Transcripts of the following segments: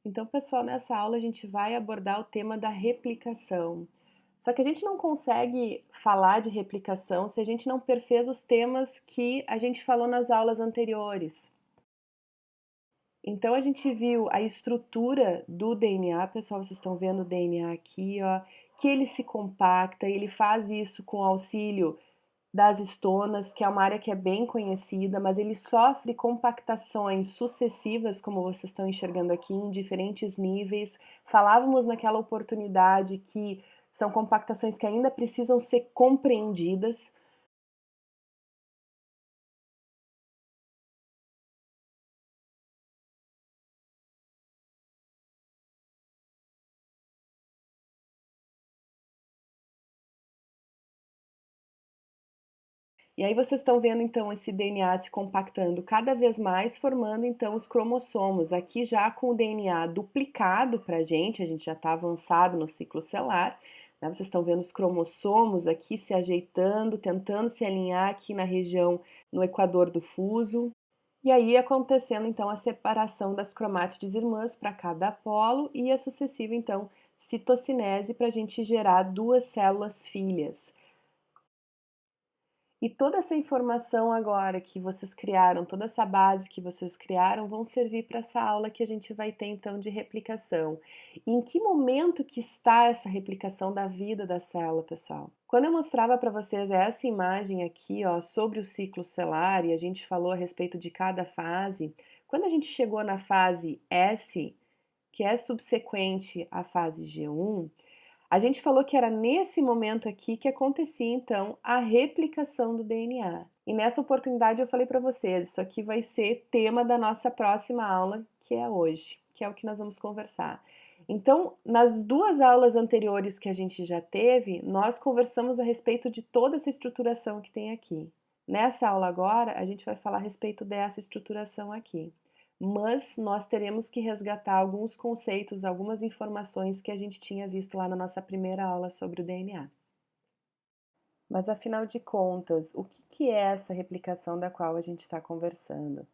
Então, pessoal, nessa aula a gente vai abordar o tema da replicação. Só que a gente não consegue falar de replicação se a gente não perfez os temas que a gente falou nas aulas anteriores. Então, a gente viu a estrutura do DNA, pessoal, vocês estão vendo o DNA aqui, ó, que ele se compacta, ele faz isso com auxílio das estonas, que é uma área que é bem conhecida, mas ele sofre compactações sucessivas, como vocês estão enxergando aqui, em diferentes níveis. Falávamos naquela oportunidade que são compactações que ainda precisam ser compreendidas. E aí vocês estão vendo então esse DNA se compactando cada vez mais, formando então os cromossomos. Aqui já com o DNA duplicado para a gente já está avançado no ciclo celular. Né? Vocês estão vendo os cromossomos aqui se ajeitando, tentando se alinhar aqui na região, no equador do fuso. E aí acontecendo então a separação das cromátides irmãs para cada polo e a sucessiva então citocinese para a gente gerar duas células filhas. E toda essa informação agora que vocês criaram, toda essa base que vocês criaram, vão servir para essa aula que a gente vai ter então de replicação. E em que momento que está essa replicação da vida da célula, pessoal? Quando eu mostrava para vocês essa imagem aqui, ó, sobre o ciclo celular, e a gente falou a respeito de cada fase, quando a gente chegou na fase S, que é subsequente à fase G1, a gente falou que era nesse momento aqui que acontecia então a replicação do DNA. E nessa oportunidade eu falei para vocês, isso aqui vai ser tema da nossa próxima aula, que é hoje, que é o que nós vamos conversar. Então, nas duas aulas anteriores que a gente já teve, nós conversamos a respeito de toda essa estruturação que tem aqui. Nessa aula agora, a gente vai falar a respeito dessa estruturação aqui, mas nós teremos que resgatar alguns conceitos, algumas informações que a gente tinha visto lá na nossa primeira aula sobre o DNA. Mas afinal de contas, o que é essa replicação da qual a gente está conversando?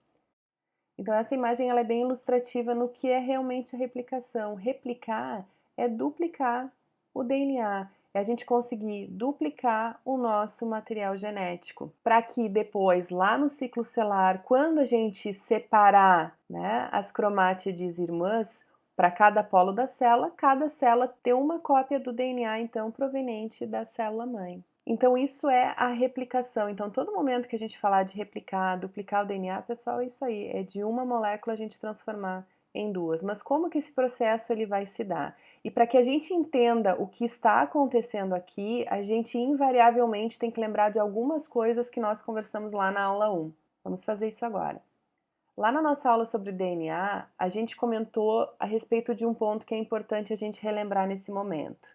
Então essa imagem ela é bem ilustrativa no que é realmente a replicação. Replicar é duplicar o DNA, é a gente conseguir duplicar o nosso material genético, para que depois, lá no ciclo celular, quando a gente separar, né, as cromátides irmãs para cada polo da célula, cada célula tem uma cópia do DNA, então, proveniente da célula mãe. Então, isso é a replicação. Então, todo momento que a gente falar de replicar, duplicar o DNA, pessoal, é isso aí, é de uma molécula a gente transformar em duas. Mas como que esse processo ele vai se dar? E para que a gente entenda o que está acontecendo aqui, a gente invariavelmente tem que lembrar de algumas coisas que nós conversamos lá na aula 1. Vamos fazer isso agora. Lá na nossa aula sobre DNA, a gente comentou a respeito de um ponto que é importante a gente relembrar nesse momento,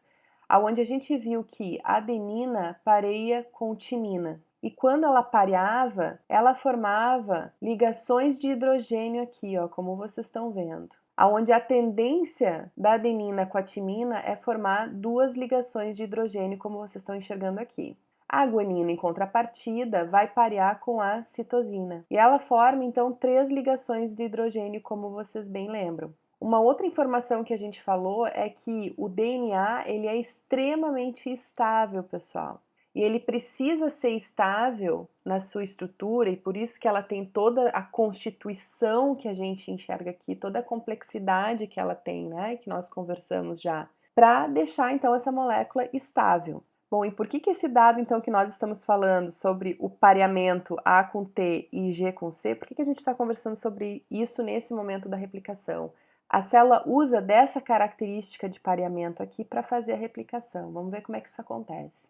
aonde a gente viu que a adenina pareia com timina. E quando ela pareava, ela formava ligações de hidrogênio aqui, ó, como vocês estão vendo. Aonde a tendência da adenina com a timina é formar duas ligações de hidrogênio, como vocês estão enxergando aqui. A guanina, em contrapartida, vai parear com a citosina. E ela forma, então, três ligações de hidrogênio, como vocês bem lembram. Uma outra informação que a gente falou é que o DNA ele é extremamente estável, pessoal. E ele precisa ser estável na sua estrutura e por isso que ela tem toda a constituição que a gente enxerga aqui, toda a complexidade que ela tem, né, que nós conversamos já, para deixar então essa molécula estável. Bom, e por que esse dado, então, que nós estamos falando sobre o pareamento A com T e G com C, por que a gente está conversando sobre isso nesse momento da replicação? A célula usa dessa característica de pareamento aqui para fazer a replicação. Vamos ver como é que isso acontece.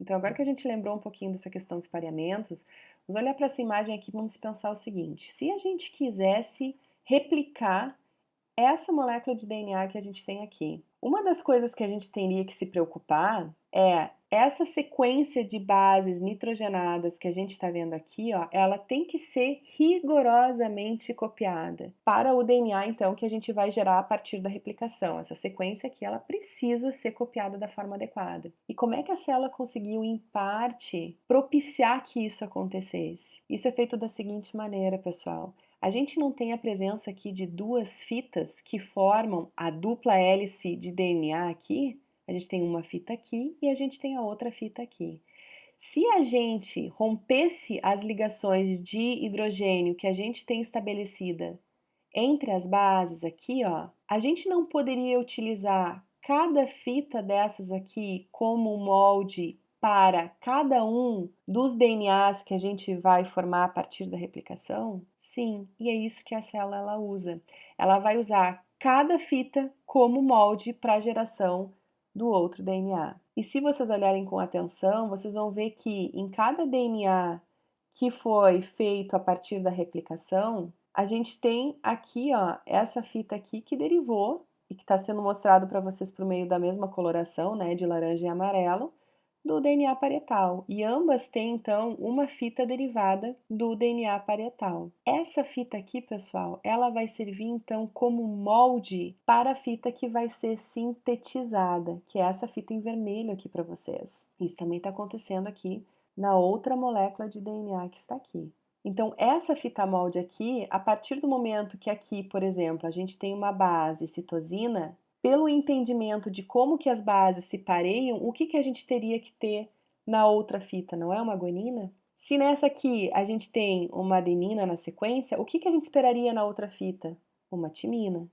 Então, agora que a gente lembrou um pouquinho dessa questão dos pareamentos, vamos olhar para essa imagem aqui e vamos pensar o seguinte: se a gente quisesse replicar essa molécula de DNA que a gente tem aqui. Uma das coisas que a gente teria que se preocupar é essa sequência de bases nitrogenadas que a gente está vendo aqui, ó, ela tem que ser rigorosamente copiada para o DNA, então, que a gente vai gerar a partir da replicação. Essa sequência aqui, ela precisa ser copiada da forma adequada. E como é que a célula conseguiu, em parte, propiciar que isso acontecesse? Isso é feito da seguinte maneira, pessoal. A gente não tem a presença aqui de duas fitas que formam a dupla hélice de DNA aqui? A gente tem uma fita aqui e a gente tem a outra fita aqui. Se a gente rompesse as ligações de hidrogênio que a gente tem estabelecida entre as bases aqui, ó, a gente não poderia utilizar cada fita dessas aqui como molde para cada um dos DNAs que a gente vai formar a partir da replicação? Sim, e é isso que a célula ela usa. Ela vai usar cada fita como molde para a geração do outro DNA. E se vocês olharem com atenção, vocês vão ver que em cada DNA que foi feito a partir da replicação, a gente tem aqui, ó, essa fita aqui que derivou e que está sendo mostrado para vocês por meio da mesma coloração, né, de laranja e amarelo, do DNA parietal. E ambas têm, então, uma fita derivada do DNA parietal. Essa fita aqui, pessoal, ela vai servir, então, como molde para a fita que vai ser sintetizada, que é essa fita em vermelho aqui para vocês. Isso também está acontecendo aqui na outra molécula de DNA que está aqui. Então, essa fita molde aqui, a partir do momento que aqui, por exemplo, a gente tem uma base citosina, pelo entendimento de como que as bases se pareiam, o que a gente teria que ter na outra fita, não é uma guanina? Se nessa aqui a gente tem uma adenina na sequência, o que a gente esperaria na outra fita? Uma timina.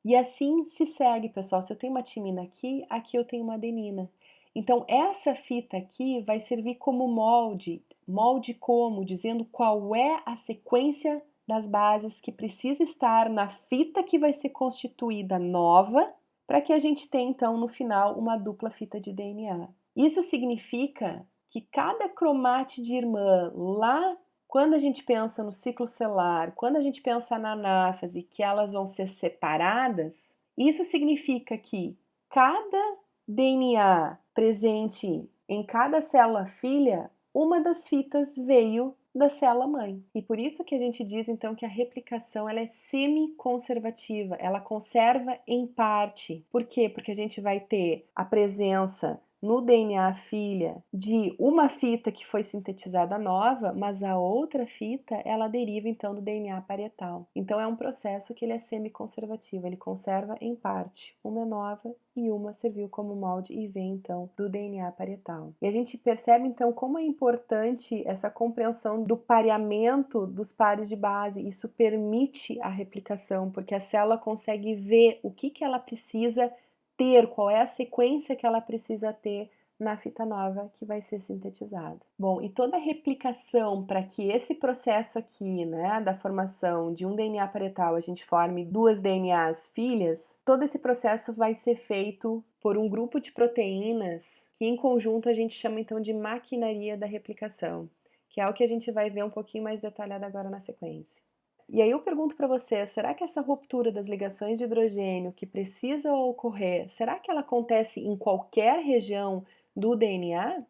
E assim se segue, pessoal. Se eu tenho uma timina aqui, aqui eu tenho uma adenina. Então, essa fita aqui vai servir como molde. Molde como? Dizendo qual é a sequência das bases que precisa estar na fita que vai ser constituída nova, para que a gente tenha, então, no final, uma dupla fita de DNA. Isso significa que cada cromátide irmã lá, quando a gente pensa no ciclo celular, quando a gente pensa na anáfase, que elas vão ser separadas, isso significa que cada DNA presente em cada célula filha, uma das fitas veio da célula mãe. E por isso que a gente diz então que a replicação ela é semi-conservativa, ela conserva em parte. Por quê? Porque a gente vai ter a presença no DNA filha de uma fita que foi sintetizada nova, mas a outra fita ela deriva então do DNA parietal. Então é um processo que ele é semi-conservativo, ele conserva em parte. Uma é nova e uma serviu como molde e vem então do DNA parietal. E a gente percebe então como é importante essa compreensão do pareamento dos pares de base. Isso permite a replicação, porque a célula consegue ver o que ela precisa ter, qual é a sequência que ela precisa ter na fita nova que vai ser sintetizada. Bom, e toda a replicação para que esse processo aqui, né, da formação de um DNA parietal, a gente forme duas DNAs filhas, todo esse processo vai ser feito por um grupo de proteínas que em conjunto a gente chama então de maquinaria da replicação, que é o que a gente vai ver um pouquinho mais detalhado agora na sequência. E aí eu pergunto para você, será que essa ruptura das ligações de hidrogênio que precisa ocorrer, será que ela acontece em qualquer região do DNA?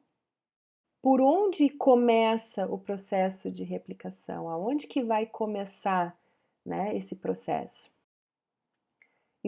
Por onde começa o processo de replicação? Aonde que vai começar, né, esse processo?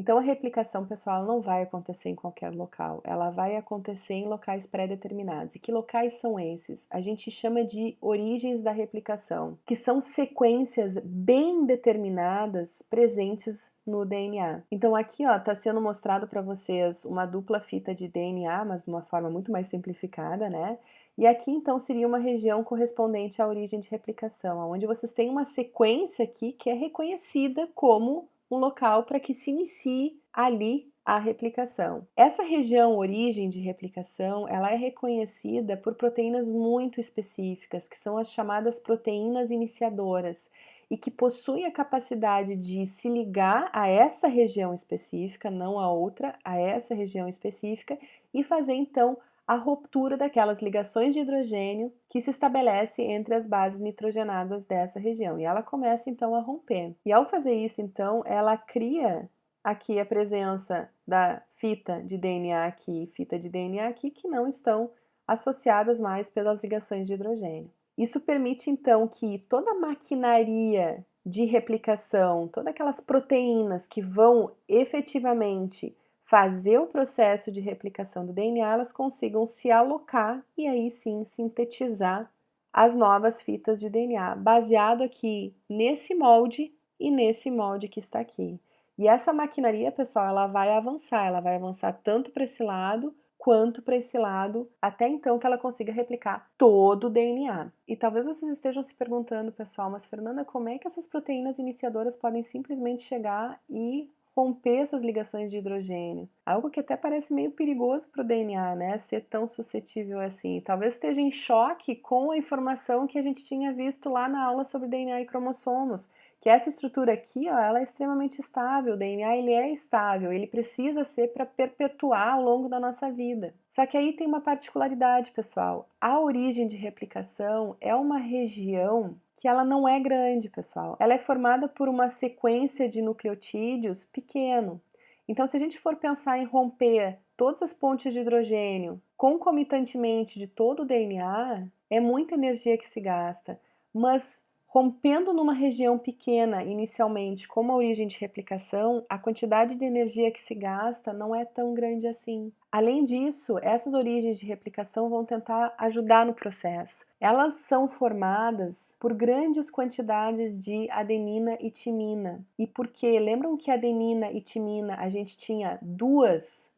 Então, a replicação, pessoal, não vai acontecer em qualquer local, ela vai acontecer em locais pré-determinados. E que locais são esses? A gente chama de origens da replicação, que são sequências bem determinadas presentes no DNA. Então, aqui, ó, tá sendo mostrado para vocês uma dupla fita de DNA, mas de uma forma muito mais simplificada, né? E aqui, então, seria uma região correspondente à origem de replicação, onde vocês têm uma sequência aqui que é reconhecida como um local para que se inicie ali a replicação. Essa região origem de replicação, ela é reconhecida por proteínas muito específicas, que são as chamadas proteínas iniciadoras, e que possuem a capacidade de se ligar a essa região específica, não a outra, a essa região específica, e fazer então a ruptura daquelas ligações de hidrogênio que se estabelece entre as bases nitrogenadas dessa região. E ela começa então a romper. E ao fazer isso, então, ela cria aqui a presença da fita de DNA aqui e fita de DNA aqui que não estão associadas mais pelas ligações de hidrogênio. Isso permite então que toda a maquinaria de replicação, todas aquelas proteínas que vão efetivamente fazer o processo de replicação do DNA, elas consigam se alocar e aí sim sintetizar as novas fitas de DNA, baseado aqui nesse molde e nesse molde que está aqui. E essa maquinaria, pessoal, ela vai avançar tanto para esse lado quanto para esse lado, até então que ela consiga replicar todo o DNA. E talvez vocês estejam se perguntando, pessoal, mas Fernanda, como é que essas proteínas iniciadoras podem simplesmente chegar e romper essas ligações de hidrogênio? Algo que até parece meio perigoso para o DNA, né? Ser tão suscetível assim. Talvez esteja em choque com a informação que a gente tinha visto lá na aula sobre DNA e cromossomos, que essa estrutura aqui, ó, ela é extremamente estável, o DNA ele é estável, ele precisa ser para perpetuar ao longo da nossa vida. Só que aí tem uma particularidade, pessoal. A origem de replicação é uma região que ela não é grande, pessoal. Ela é formada por uma sequência de nucleotídeos pequeno. Então, se a gente for pensar em romper todas as pontes de hidrogênio concomitantemente de todo o DNA, é muita energia que se gasta. Mas rompendo numa região pequena inicialmente, como a origem de replicação, a quantidade de energia que se gasta não é tão grande assim. Além disso, essas origens de replicação vão tentar ajudar no processo. Elas são formadas por grandes quantidades de adenina e timina. E por quê? Lembram que adenina e timina a gente tinha duas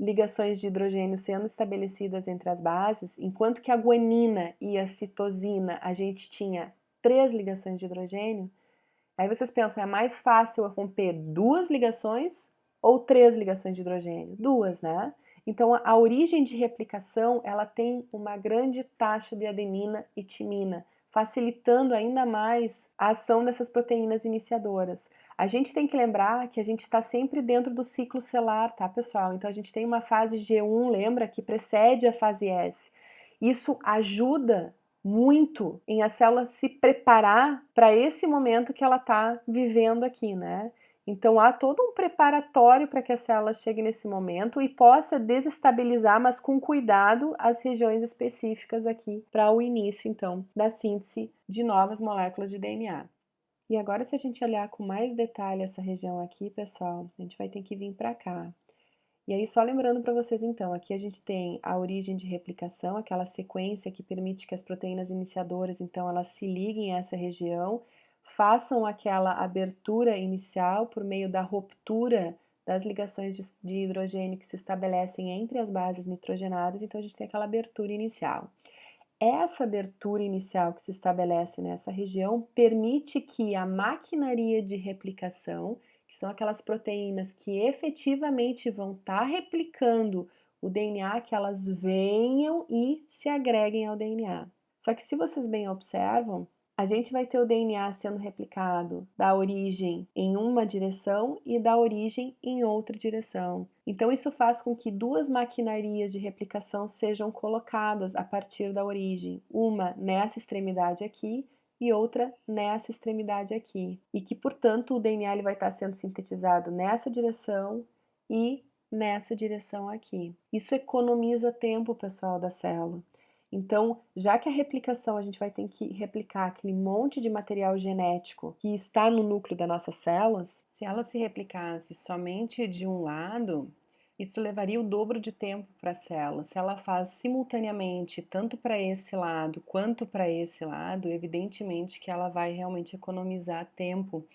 ligações de hidrogênio sendo estabelecidas entre as bases, enquanto que a guanina e a citosina a gente tinha 3 ligações de hidrogênio? Aí vocês pensam, é mais fácil eu romper 2 ligações ou 3 ligações de hidrogênio? 2, né? Então a origem de replicação ela tem uma grande taxa de adenina e timina, facilitando ainda mais a ação dessas proteínas iniciadoras. A gente tem que lembrar que a gente está sempre dentro do ciclo celular, tá, pessoal? Então a gente tem uma fase G1, lembra, que precede a fase S. Isso ajuda muito em a célula se preparar para esse momento que ela está vivendo aqui, né? Então há todo um preparatório para que a célula chegue nesse momento e possa desestabilizar, mas com cuidado, as regiões específicas aqui para o início, então, da síntese de novas moléculas de DNA. E agora, se a gente olhar com mais detalhe essa região aqui, pessoal, a gente vai ter que vir para cá. E aí, só lembrando para vocês então, aqui a gente tem a origem de replicação, aquela sequência que permite que as proteínas iniciadoras, então, elas se liguem a essa região, façam aquela abertura inicial por meio da ruptura das ligações de hidrogênio que se estabelecem entre as bases nitrogenadas, então a gente tem aquela abertura inicial. Essa abertura inicial que se estabelece nessa região permite que a maquinaria de replicação, que são aquelas proteínas que efetivamente vão estar replicando o DNA, que elas venham e se agreguem ao DNA. Só que se vocês bem observam, a gente vai ter o DNA sendo replicado da origem em uma direção e da origem em outra direção. Então, isso faz com que 2 maquinarias de replicação sejam colocadas a partir da origem, uma nessa extremidade aqui e outra nessa extremidade aqui. E que, portanto, o DNA ele vai estar sendo sintetizado nessa direção e nessa direção aqui. Isso economiza tempo, pessoal, da célula. Então, já que a replicação a gente vai ter que replicar aquele monte de material genético que está no núcleo das nossas células, se ela se replicasse somente de um lado, isso levaria o dobro de tempo para a célula. Se ela faz simultaneamente tanto para esse lado quanto para esse lado, evidentemente que ela vai realmente economizar tempo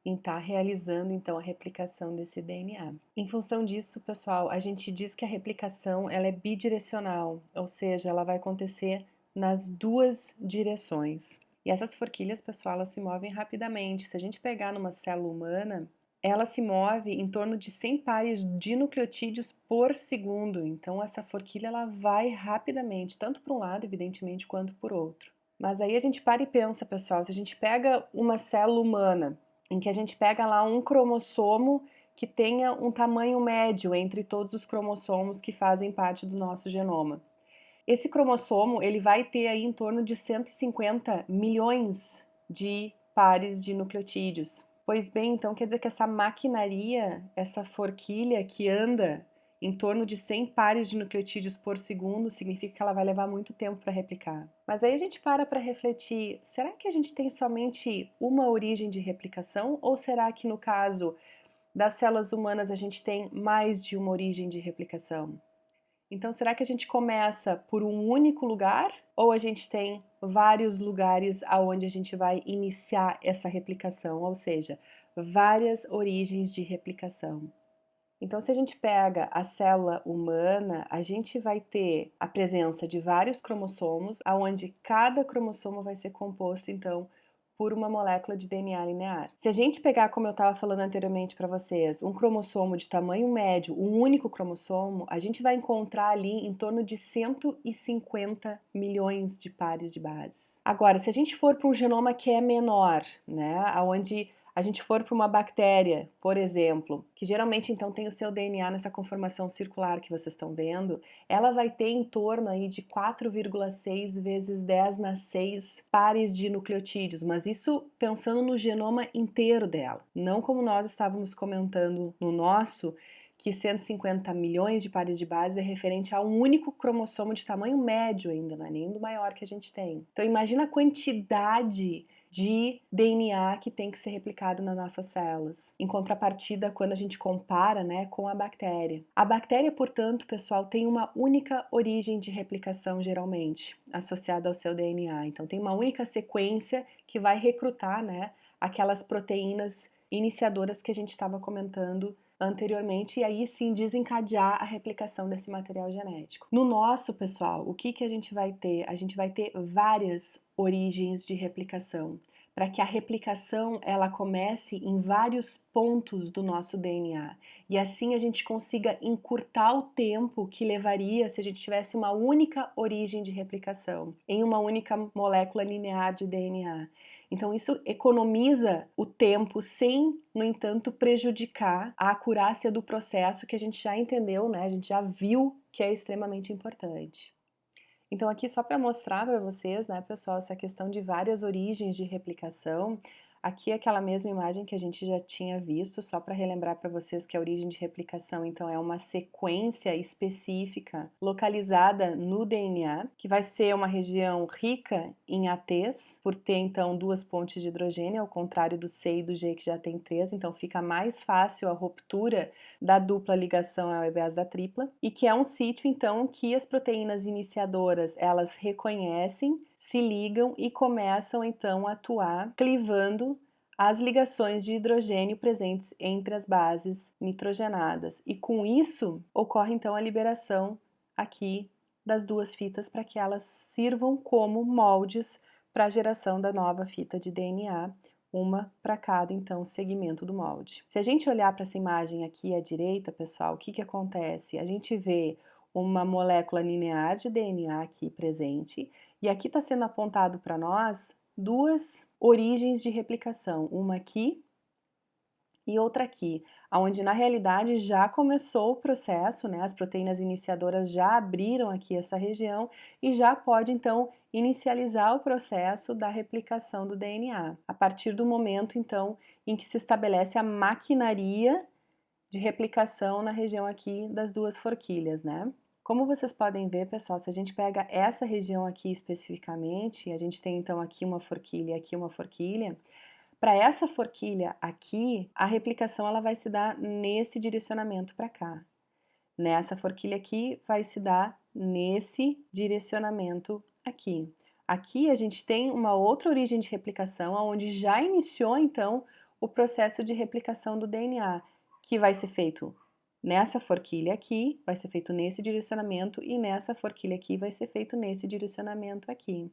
em estar realizando então a replicação desse DNA. Em função disso, pessoal, a gente diz que a replicação ela é bidirecional, ou seja, ela vai acontecer nas 2 direções. E essas forquilhas, pessoal, elas se movem rapidamente. Se a gente pegar numa célula humana, ela se move em torno de 100 pares de nucleotídeos por segundo. Então, essa forquilha ela vai rapidamente, tanto para um lado, evidentemente, quanto por outro. Mas aí a gente para e pensa, pessoal, se a gente pega uma célula humana em que a gente pega lá um cromossomo que tenha um tamanho médio entre todos os cromossomos que fazem parte do nosso genoma. Esse cromossomo ele vai ter aí em torno de 150 milhões de pares de nucleotídeos. Pois bem, então quer dizer que essa maquinaria, essa forquilha que anda em torno de 100 pares de nucleotídeos por segundo, significa que ela vai levar muito tempo para replicar. Mas aí a gente para refletir, será que a gente tem somente uma origem de replicação? Ou será que no caso das células humanas a gente tem mais de uma origem de replicação? Então, será que a gente começa por um único lugar ou a gente tem vários lugares aonde a gente vai iniciar essa replicação, ou seja, várias origens de replicação. Então, se a gente pega a célula humana, a gente vai ter a presença de vários cromossomos, aonde cada cromossomo vai ser composto, então, por uma molécula de DNA linear. Se a gente pegar, como eu estava falando anteriormente para vocês, um cromossomo de tamanho médio, um único cromossomo, a gente vai encontrar ali em torno de 150 milhões de pares de bases. Agora, se a gente for para um genoma que é menor, né, aonde a gente for para uma bactéria, por exemplo, que geralmente então tem o seu DNA nessa conformação circular que vocês estão vendo, ela vai ter em torno aí de 4,6 vezes 10 na 6 pares de nucleotídeos, mas isso pensando no genoma inteiro dela, não como nós estávamos comentando no nosso, que 150 milhões de pares de bases é referente a um único cromossomo de tamanho médio ainda, não é nem do maior que a gente tem. Então imagina a quantidade de DNA que tem que ser replicado nas nossas células. Em contrapartida, quando a gente compara, né, com a bactéria. A bactéria, portanto, pessoal, tem uma única origem de replicação, geralmente, associada ao seu DNA. Então, tem uma única sequência que vai recrutar, né, aquelas proteínas iniciadoras que a gente estava comentando anteriormente, e aí sim desencadear a replicação desse material genético. No nosso, pessoal, o que a gente vai ter? A gente vai ter várias origens de replicação, para que a replicação ela comece em vários pontos do nosso DNA e assim a gente consiga encurtar o tempo que levaria se a gente tivesse uma única origem de replicação em uma única molécula linear de DNA. Então isso economiza o tempo sem, no entanto, prejudicar a acurácia do processo que a gente já entendeu, né? A gente já viu que é extremamente importante. Então aqui só para mostrar para vocês, né, pessoal, essa questão de várias origens de replicação. Aqui é aquela mesma imagem que a gente já tinha visto, só para relembrar para vocês que a origem de replicação, então, é uma sequência específica localizada no DNA, que vai ser uma região rica em ATs, por ter, então, duas pontes de hidrogênio, ao contrário do C e do G, que já tem três, então fica mais fácil a ruptura da dupla ligação ao invés da tripla, e que é um sítio, então, que as proteínas iniciadoras, elas reconhecem, se ligam e começam então a atuar clivando as ligações de hidrogênio presentes entre as bases nitrogenadas. E com isso ocorre então a liberação aqui das duas fitas para que elas sirvam como moldes para a geração da nova fita de DNA, uma para cada então segmento do molde. Se a gente olhar para essa imagem aqui à direita, pessoal, o que acontece? A gente vê uma molécula linear de DNA aqui presente, e aqui está sendo apontado para nós duas origens de replicação, uma aqui e outra aqui, onde na realidade já começou o processo, né? As proteínas iniciadoras já abriram aqui essa região e já pode então inicializar o processo da replicação do DNA, a partir do momento então em que se estabelece a maquinaria de replicação na região aqui das duas forquilhas, né? Como vocês podem ver, pessoal, se a gente pega essa região aqui especificamente, a gente tem então aqui uma forquilha e aqui uma forquilha, para essa forquilha aqui, a replicação ela vai se dar nesse direcionamento para cá. Nessa forquilha aqui vai se dar nesse direcionamento aqui. Aqui a gente tem uma outra origem de replicação, onde já iniciou então o processo de replicação do DNA, que vai ser feito nessa forquilha aqui, vai ser feito nesse direcionamento, e nessa forquilha aqui vai ser feito nesse direcionamento aqui.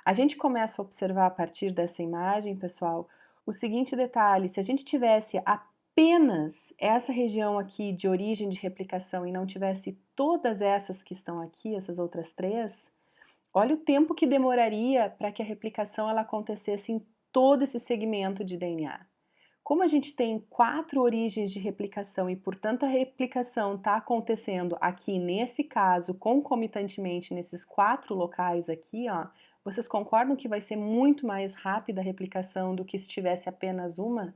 A gente começa a observar a partir dessa imagem, pessoal, o seguinte detalhe: se a gente tivesse apenas essa região aqui de origem de replicação e não tivesse todas essas que estão aqui, essas outras três, olha o tempo que demoraria para que a replicação ela acontecesse em todo esse segmento de DNA. Como a gente tem 4 origens de replicação e, portanto, a replicação está acontecendo aqui nesse caso, concomitantemente nesses 4 locais aqui, ó, vocês concordam que vai ser muito mais rápida a replicação do que se tivesse apenas uma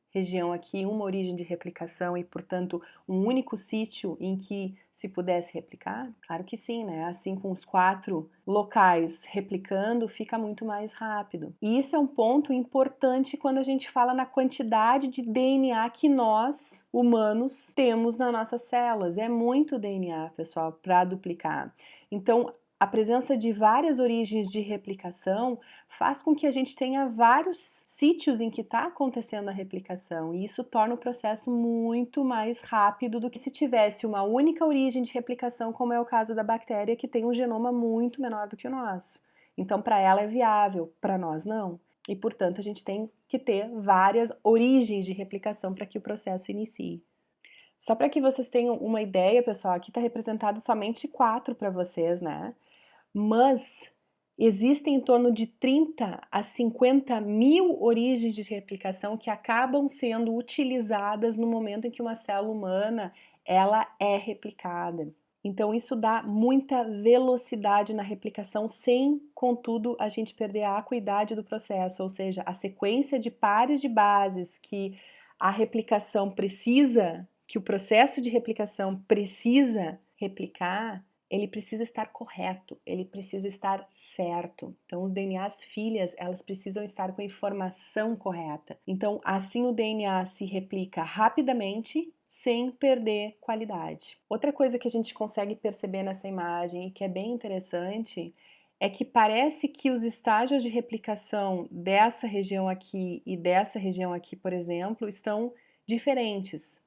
região aqui, uma origem de replicação e, portanto, um único sítio em que se pudesse replicar? Claro que sim, né? Assim, com os 4 locais replicando, fica muito mais rápido. E isso é um ponto importante quando a gente fala na quantidade de DNA que nós, humanos, temos nas nossas células. É muito DNA, pessoal, para duplicar. Então, A presença de várias origens de replicação faz com que a gente tenha vários sítios em que está acontecendo a replicação, e isso torna o processo muito mais rápido do que se tivesse uma única origem de replicação, como é o caso da bactéria, que tem um genoma muito menor do que o nosso. Então, para ela é viável, para nós não. E, portanto, a gente tem que ter várias origens de replicação para que o processo inicie. Só para que vocês tenham uma ideia, pessoal, aqui está representado somente 4 para vocês, né? Mas existem em torno de 30 a 50 mil origens de replicação que acabam sendo utilizadas no momento em que uma célula humana ela é replicada. Então isso dá muita velocidade na replicação sem, contudo, a gente perder a acuidade do processo, ou seja, a sequência de pares de bases que a replicação precisa, que o processo de replicação precisa replicar, ele precisa estar correto, ele precisa estar certo. Então, os DNAs filhas, elas precisam estar com a informação correta. Então, assim o DNA se replica rapidamente, sem perder qualidade. Outra coisa que a gente consegue perceber nessa imagem e que é bem interessante é que parece que os estágios de replicação dessa região aqui e dessa região aqui, por exemplo, estão diferentes.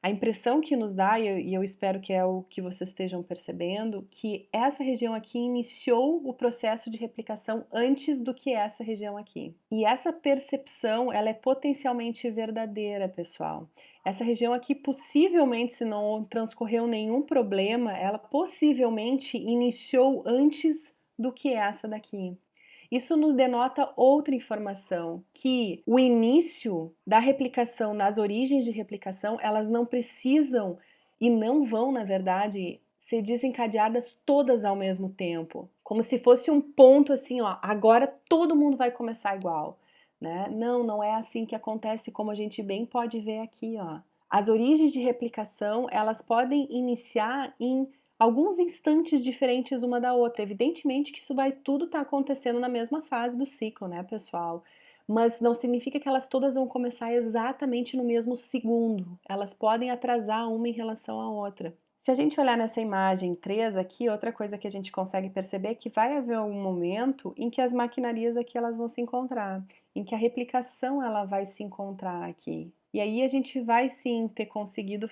A impressão que nos dá, e eu espero que é o que vocês estejam percebendo, que essa região aqui iniciou o processo de replicação antes do que essa região aqui. E essa percepção, ela é potencialmente verdadeira, pessoal. Essa região aqui, possivelmente, se não transcorreu nenhum problema, ela possivelmente iniciou antes do que essa daqui. Isso nos denota outra informação, que o início da replicação, nas origens de replicação, elas não precisam e não vão, na verdade, ser desencadeadas todas ao mesmo tempo, como se fosse um ponto assim, ó, agora todo mundo vai começar igual, né? Não, não é assim que acontece, como a gente bem pode ver aqui, ó. As origens de replicação, elas podem iniciar em alguns instantes diferentes uma da outra. Evidentemente que isso vai tudo estar acontecendo na mesma fase do ciclo, né, pessoal? Mas não significa que elas todas vão começar exatamente no mesmo segundo. Elas podem atrasar uma em relação à outra. Se a gente olhar nessa imagem 3 aqui, outra coisa que a gente consegue perceber é que vai haver um momento em que as maquinarias aqui elas vão se encontrar, em que a replicação ela vai se encontrar aqui. E aí a gente vai sim ter conseguido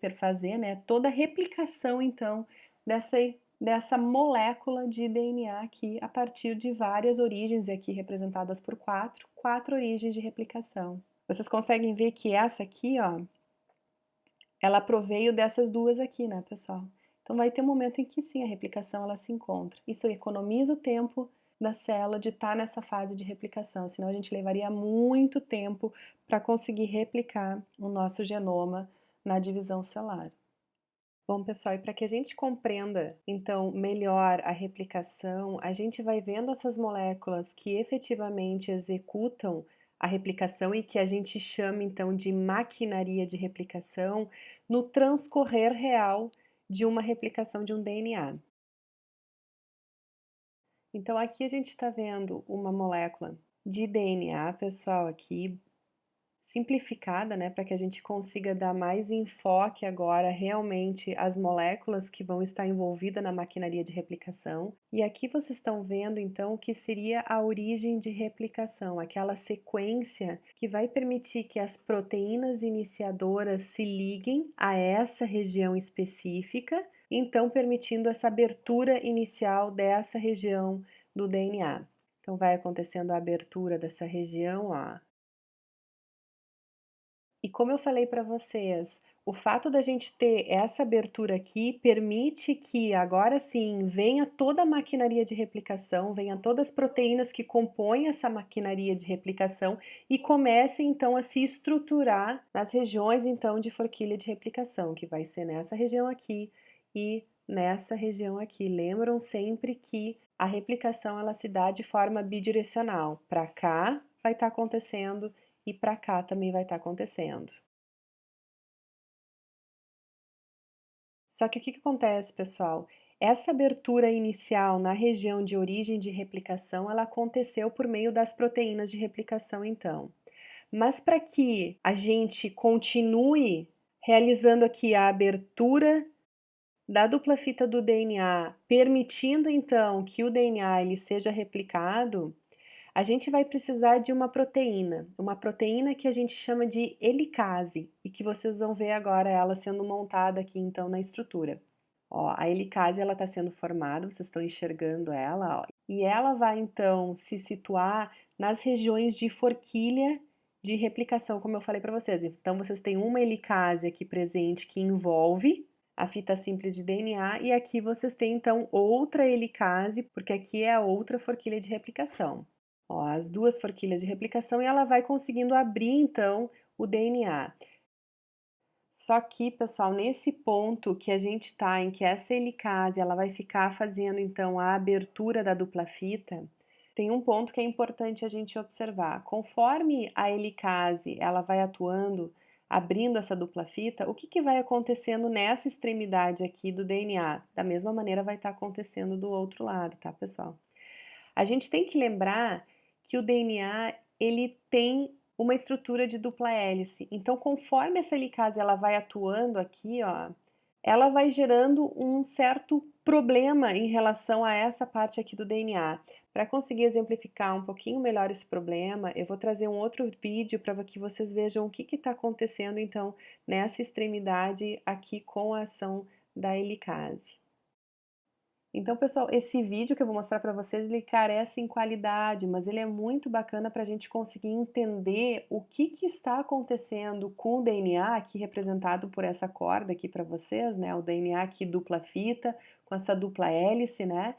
perfazer, né, toda a replicação então dessa molécula de DNA aqui a partir de várias origens aqui representadas por quatro origens de replicação. Vocês conseguem ver que essa aqui, ó, ela proveio dessas duas aqui, né, pessoal? Então vai ter um momento em que sim, a replicação ela se encontra. Isso economiza o tempo da célula de estar nessa fase de replicação, senão a gente levaria muito tempo para conseguir replicar o nosso genoma na divisão celular. Bom, pessoal, e para que a gente compreenda então melhor a replicação, a gente vai vendo essas moléculas que efetivamente executam a replicação e que a gente chama então de maquinaria de replicação no transcorrer real de uma replicação de um DNA. Então aqui a gente está vendo uma molécula de DNA, pessoal, aqui simplificada, né, para que a gente consiga dar mais enfoque agora realmente às moléculas que vão estar envolvidas na maquinaria de replicação. E aqui vocês estão vendo então o que seria a origem de replicação, aquela sequência que vai permitir que as proteínas iniciadoras se liguem a essa região específica, então permitindo essa abertura inicial dessa região do DNA. Então vai acontecendo a abertura dessa região, ó. E como eu falei para vocês, o fato da gente ter essa abertura aqui permite que agora sim venha toda a maquinaria de replicação, venha todas as proteínas que compõem essa maquinaria de replicação e comece então a se estruturar nas regiões então de forquilha de replicação, que vai ser nessa região aqui e nessa região aqui. Lembram sempre que a replicação ela se dá de forma bidirecional. Para cá vai estar acontecendo e para cá também vai estar acontecendo. Só que o que acontece, pessoal? Essa abertura inicial na região de origem de replicação, ela aconteceu por meio das proteínas de replicação, então. Mas para que a gente continue realizando aqui a abertura da dupla fita do DNA, permitindo então que o DNA ele seja replicado, a gente vai precisar de uma proteína que a gente chama de helicase e que vocês vão ver agora ela sendo montada aqui então na estrutura. Ó, a helicase ela está sendo formada, vocês estão enxergando ela, ó, e ela vai então se situar nas regiões de forquilha de replicação, como eu falei para vocês. Então vocês têm uma helicase aqui presente que envolve a fita simples de DNA e aqui vocês têm então outra helicase, porque aqui é a outra forquilha de replicação. Ó, as duas forquilhas de replicação e ela vai conseguindo abrir então o DNA. Só que, pessoal, nesse ponto que a gente está, em que essa helicase ela vai ficar fazendo então a abertura da dupla fita, tem um ponto que é importante a gente observar. Conforme a helicase ela vai atuando, abrindo essa dupla fita, o que vai acontecendo nessa extremidade aqui do DNA? Da mesma maneira vai estar acontecendo do outro lado, tá, pessoal? A gente tem que lembrar que o DNA ele tem uma estrutura de dupla hélice. Então, conforme essa helicase ela vai atuando aqui, ó, ela vai gerando um certo problema em relação a essa parte aqui do DNA. Para conseguir exemplificar um pouquinho melhor esse problema, eu vou trazer um outro vídeo para que vocês vejam o que está acontecendo então nessa extremidade aqui com a ação da helicase. Então, pessoal, esse vídeo que eu vou mostrar para vocês, ele carece em qualidade, mas ele é muito bacana para a gente conseguir entender o que está acontecendo com o DNA, aqui representado por essa corda aqui para vocês, né? O DNA aqui dupla fita, com essa dupla hélice, né?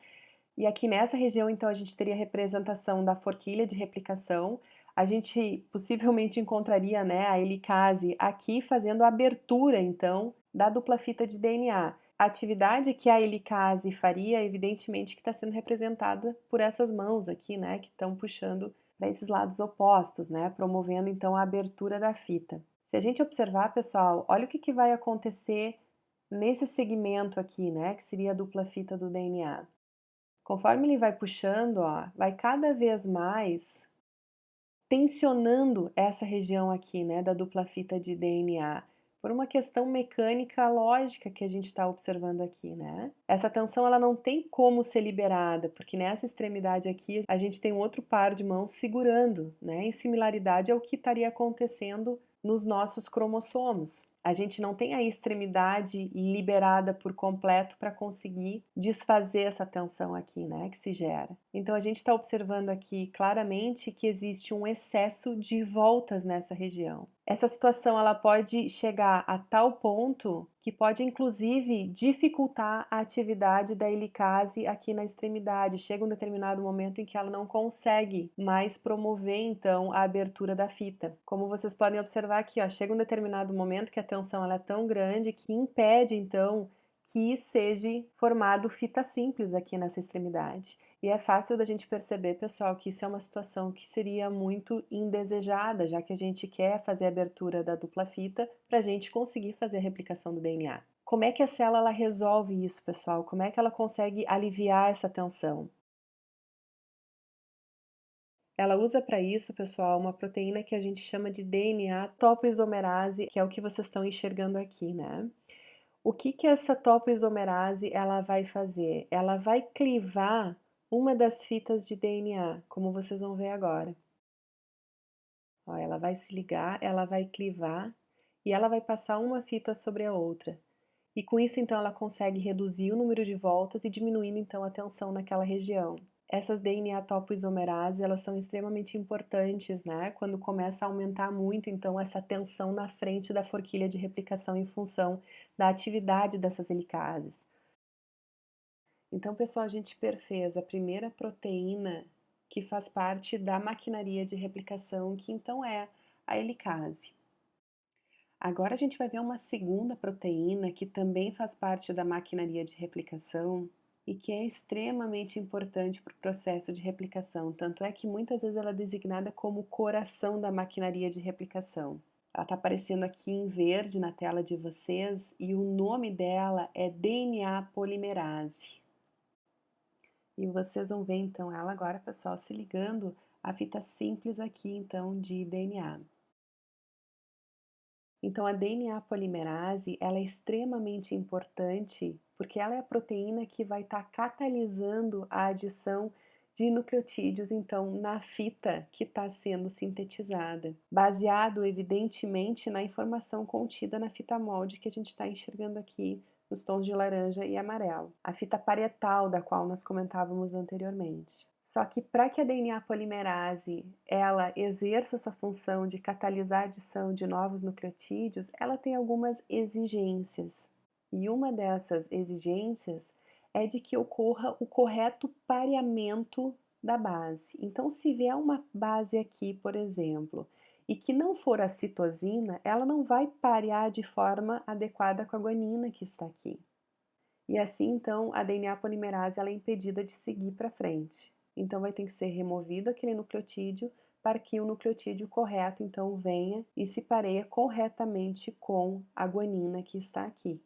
E aqui nessa região, então, a gente teria a representação da forquilha de replicação. A gente possivelmente encontraria, né, a helicase aqui fazendo a abertura, então, da dupla fita de DNA. A atividade que a helicase faria, evidentemente, que está sendo representada por essas mãos aqui, né, que estão puxando para esses lados opostos, né, promovendo então a abertura da fita. Se a gente observar, pessoal, olha o que vai acontecer nesse segmento aqui, né, que seria a dupla fita do DNA. Conforme ele vai puxando, ó, vai cada vez mais tensionando essa região aqui, né, da dupla fita de DNA, por uma questão mecânica lógica que a gente está observando aqui, né? Essa tensão ela não tem como ser liberada, porque nessa extremidade aqui a gente tem um outro par de mãos segurando, né? Em similaridade ao que estaria acontecendo nos nossos cromossomos. A gente não tem a extremidade liberada por completo para conseguir desfazer essa tensão aqui, né, que se gera. Então a gente está observando aqui claramente que existe um excesso de voltas nessa região. Essa situação ela pode chegar a tal ponto que pode inclusive dificultar a atividade da helicase aqui na extremidade. Chega um determinado momento em que ela não consegue mais promover então a abertura da fita. Como vocês podem observar aqui, ó, chega um determinado momento que a tensão ela é tão grande que impede então que seja formado fita simples aqui nessa extremidade. E é fácil da gente perceber, pessoal, que isso é uma situação que seria muito indesejada, já que a gente quer fazer a abertura da dupla fita para a gente conseguir fazer a replicação do DNA. Como é que a célula ela resolve isso, pessoal? Como é que ela consegue aliviar essa tensão? Ela usa para isso, pessoal, uma proteína que a gente chama de DNA topoisomerase, que é o que vocês estão enxergando aqui, né? O que essa topoisomerase ela vai fazer? Ela vai clivar uma das fitas de DNA, como vocês vão ver agora. Ó, ela vai se ligar, ela vai clivar e ela vai passar uma fita sobre a outra. E com isso, então, ela consegue reduzir o número de voltas e diminuindo, então, a tensão naquela região. Essas DNA topoisomerases, elas são extremamente importantes, né? Quando começa a aumentar muito, então, essa tensão na frente da forquilha de replicação em função da atividade dessas helicases. Então, pessoal, a gente perfez a primeira proteína que faz parte da maquinaria de replicação, que então é a helicase. Agora a gente vai ver uma segunda proteína que também faz parte da maquinaria de replicação e que é extremamente importante para o processo de replicação. Tanto é que muitas vezes ela é designada como coração da maquinaria de replicação. Ela está aparecendo aqui em verde na tela de vocês e o nome dela é DNA polimerase. E vocês vão ver então ela agora, pessoal, se ligando à fita simples aqui então de DNA. Então a DNA polimerase, ela é extremamente importante, porque ela é a proteína que vai estar catalisando a adição de nucleotídeos, então, na fita que está sendo sintetizada, baseado evidentemente na informação contida na fita molde que a gente está enxergando aqui nos tons de laranja e amarelo, a fita parietal da qual nós comentávamos anteriormente. Só que para que a DNA polimerase ela exerça sua função de catalisar a adição de novos nucleotídeos, ela tem algumas exigências. E uma dessas exigências é de que ocorra o correto pareamento da base. Então, se vier uma base aqui, por exemplo, e que não for a citosina, ela não vai parear de forma adequada com a guanina que está aqui. E assim, então, a DNA polimerase ela é impedida de seguir para frente. Então, vai ter que ser removido aquele nucleotídeo para que o nucleotídeo correto, então, venha e se pareia corretamente com a guanina que está aqui.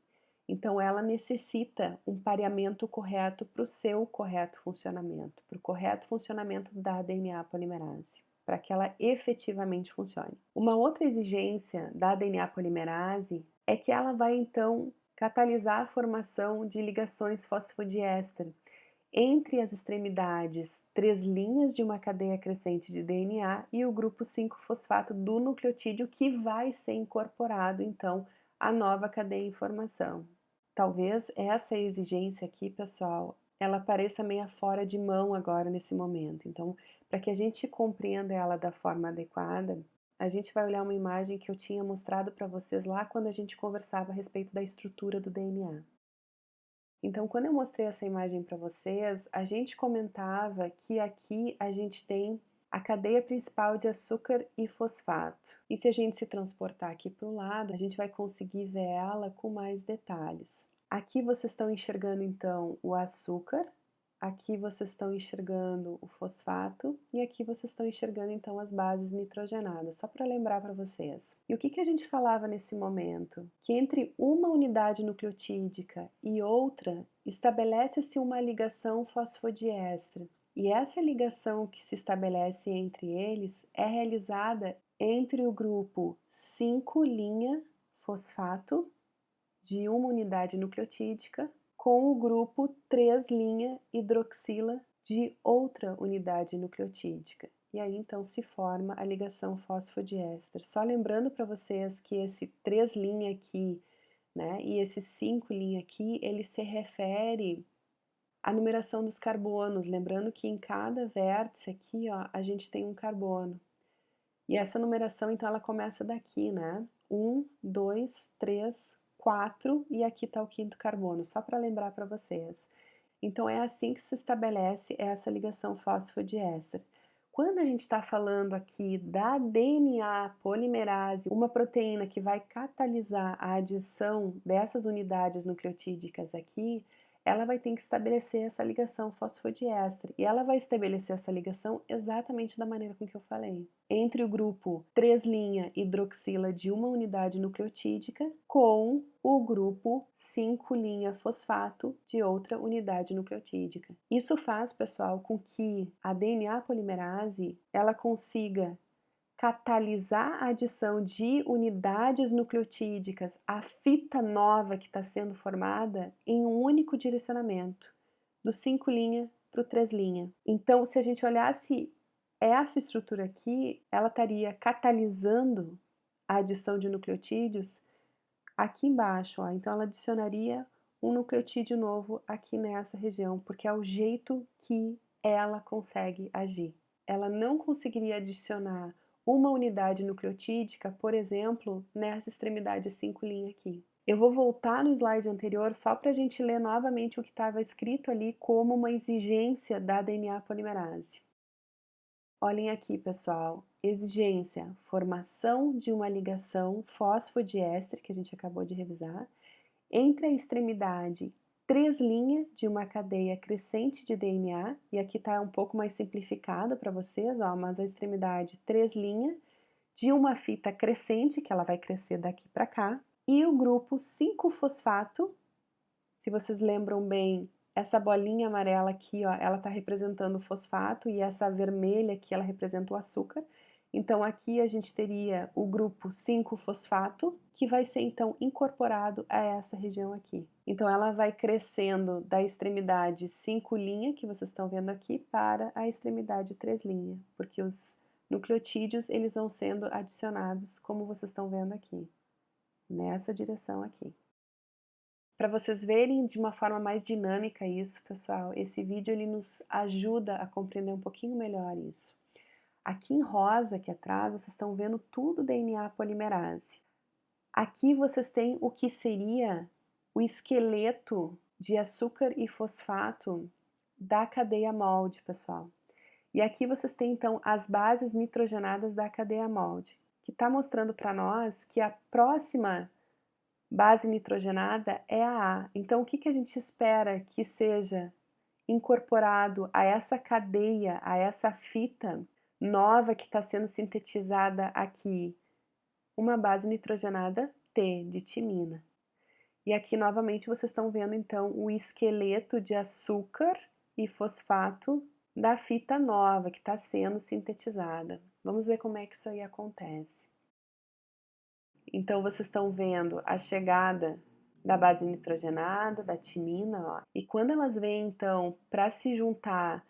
Então, ela necessita um pareamento correto para o seu correto funcionamento, para o correto funcionamento da DNA polimerase, para que ela efetivamente funcione. Uma outra exigência da DNA polimerase é que ela vai, então, catalisar a formação de ligações fosfodiéster entre as extremidades 3' de uma cadeia crescente de DNA e o grupo 5-fosfato do nucleotídeo que vai ser incorporado, então, à nova cadeia em formação. Talvez essa exigência aqui, pessoal, ela pareça meio fora de mão agora nesse momento. Então, para que a gente compreenda ela da forma adequada, a gente vai olhar uma imagem que eu tinha mostrado para vocês lá quando a gente conversava a respeito da estrutura do DNA. Então, quando eu mostrei essa imagem para vocês, a gente comentava que aqui a gente tem a cadeia principal de açúcar e fosfato. E se a gente se transportar aqui para o lado, a gente vai conseguir ver ela com mais detalhes. Aqui vocês estão enxergando então o açúcar, aqui vocês estão enxergando o fosfato e aqui vocês estão enxergando então as bases nitrogenadas, só para lembrar para vocês. E o que a gente falava nesse momento? Que entre uma unidade nucleotídica e outra estabelece-se uma ligação fosfodiéster. E essa ligação que se estabelece entre eles é realizada entre o grupo 5' fosfato de uma unidade nucleotídica com o grupo 3' hidroxila de outra unidade nucleotídica. E aí então se forma a ligação fosfodiéster. Só lembrando para vocês que esse 3' aqui, né, e esse 5' aqui, ele se refere à numeração dos carbonos, lembrando que em cada vértice aqui, ó, a gente tem um carbono. E essa numeração, então, ela começa daqui, né? 1, 2, 3, 4 e aqui está o quinto carbono, só para lembrar para vocês. Então, é assim que se estabelece essa ligação fosfodiéster. Quando a gente está falando aqui da DNA polimerase, uma proteína que vai catalisar a adição dessas unidades nucleotídicas aqui, ela vai ter que estabelecer essa ligação fosfodiéster. E ela vai estabelecer essa ligação exatamente da maneira com que eu falei. Entre o grupo 3' hidroxila de uma unidade nucleotídica com o grupo 5' fosfato de outra unidade nucleotídica. Isso faz, pessoal, com que a DNA polimerase ela consiga catalisar a adição de unidades nucleotídicas à fita nova que está sendo formada em um único direcionamento, do 5' para o 3'. Então, se a gente olhasse essa estrutura aqui, ela estaria catalisando a adição de nucleotídeos aqui embaixo, ó. Então ela adicionaria um nucleotídeo novo aqui nessa região, porque é o jeito que ela consegue agir. Ela não conseguiria adicionar uma unidade nucleotídica, por exemplo, nessa extremidade 5' aqui. Eu vou voltar no slide anterior só para a gente ler novamente o que estava escrito ali como uma exigência da DNA polimerase. Olhem aqui, pessoal. Exigência: formação de uma ligação fosfodiéster, que a gente acabou de revisar, entre a extremidade 3' de uma cadeia crescente de DNA, e aqui está um pouco mais simplificado para vocês, ó, mas a extremidade 3' de uma fita crescente, que ela vai crescer daqui para cá, e o grupo 5-fosfato, se vocês lembram bem, essa bolinha amarela aqui, ó, ela está representando o fosfato e essa vermelha aqui, ela representa o açúcar. Então aqui a gente teria o grupo 5-fosfato, que vai ser então incorporado a essa região aqui. Então ela vai crescendo da extremidade 5' que vocês estão vendo aqui para a extremidade 3', porque os nucleotídeos eles vão sendo adicionados como vocês estão vendo aqui, nessa direção aqui. Para vocês verem de uma forma mais dinâmica isso, pessoal, esse vídeo ele nos ajuda a compreender um pouquinho melhor isso. Aqui em rosa, aqui atrás, vocês estão vendo tudo DNA polimerase. Aqui vocês têm o que seria o esqueleto de açúcar e fosfato da cadeia MOLD, pessoal. E aqui vocês têm, então, as bases nitrogenadas da cadeia MOLD, que está mostrando para nós que a próxima base nitrogenada é a A. Então, o que a gente espera que seja incorporado a essa cadeia, a essa fita nova que está sendo sintetizada aqui? Uma base nitrogenada T, de timina. E aqui, novamente, vocês estão vendo, então, o esqueleto de açúcar e fosfato da fita nova que está sendo sintetizada. Vamos ver como é que isso aí acontece. Então, vocês estão vendo a chegada da base nitrogenada, da timina, ó. E quando elas vêm, então, para se juntar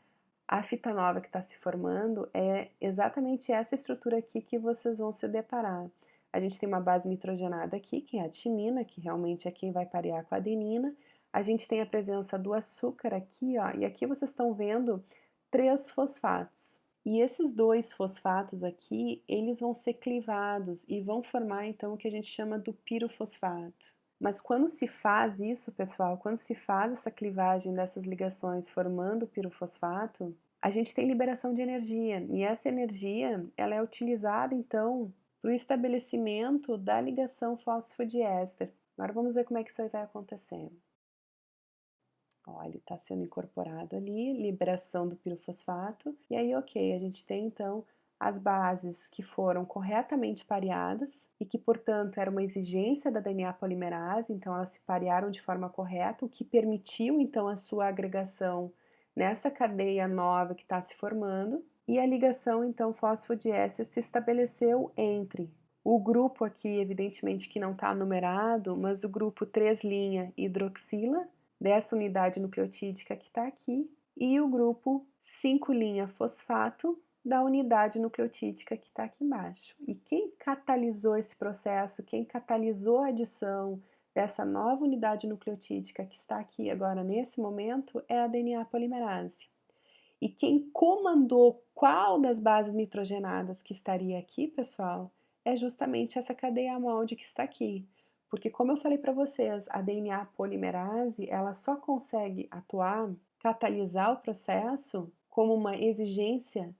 à fita nova que está se formando, é exatamente essa estrutura aqui que vocês vão se deparar. A gente tem uma base nitrogenada aqui, que é a timina, que realmente é quem vai parear com a adenina. A gente tem a presença do açúcar aqui, ó, e aqui vocês estão vendo 3 fosfatos. E esses 2 fosfatos aqui, eles vão ser clivados e vão formar então o que a gente chama do pirofosfato. Mas quando se faz isso, pessoal, quando se faz essa clivagem dessas ligações formando o pirofosfato, a gente tem liberação de energia. E essa energia, ela é utilizada então para o estabelecimento da ligação fosfodiéster. Agora vamos ver como é que isso aí vai acontecer. Ó, ele está sendo incorporado ali, liberação do pirofosfato, e aí, ok, a gente tem então as bases que foram corretamente pareadas e que, portanto, era uma exigência da DNA polimerase, então elas se parearam de forma correta, o que permitiu então a sua agregação nessa cadeia nova que está se formando, e a ligação então fosfodiéster se estabeleceu entre o grupo aqui, evidentemente que não está numerado, mas o grupo 3' hidroxila, dessa unidade nucleotídica que está aqui, e o grupo 5' fosfato da unidade nucleotídica que está aqui embaixo. E quem catalisou esse processo, quem catalisou a adição dessa nova unidade nucleotídica que está aqui agora nesse momento é a DNA polimerase. E quem comandou qual das bases nitrogenadas que estaria aqui, pessoal, é justamente essa cadeia MOLD que está aqui. Porque, como eu falei para vocês, a DNA polimerase ela só consegue atuar, catalisar o processo como uma exigência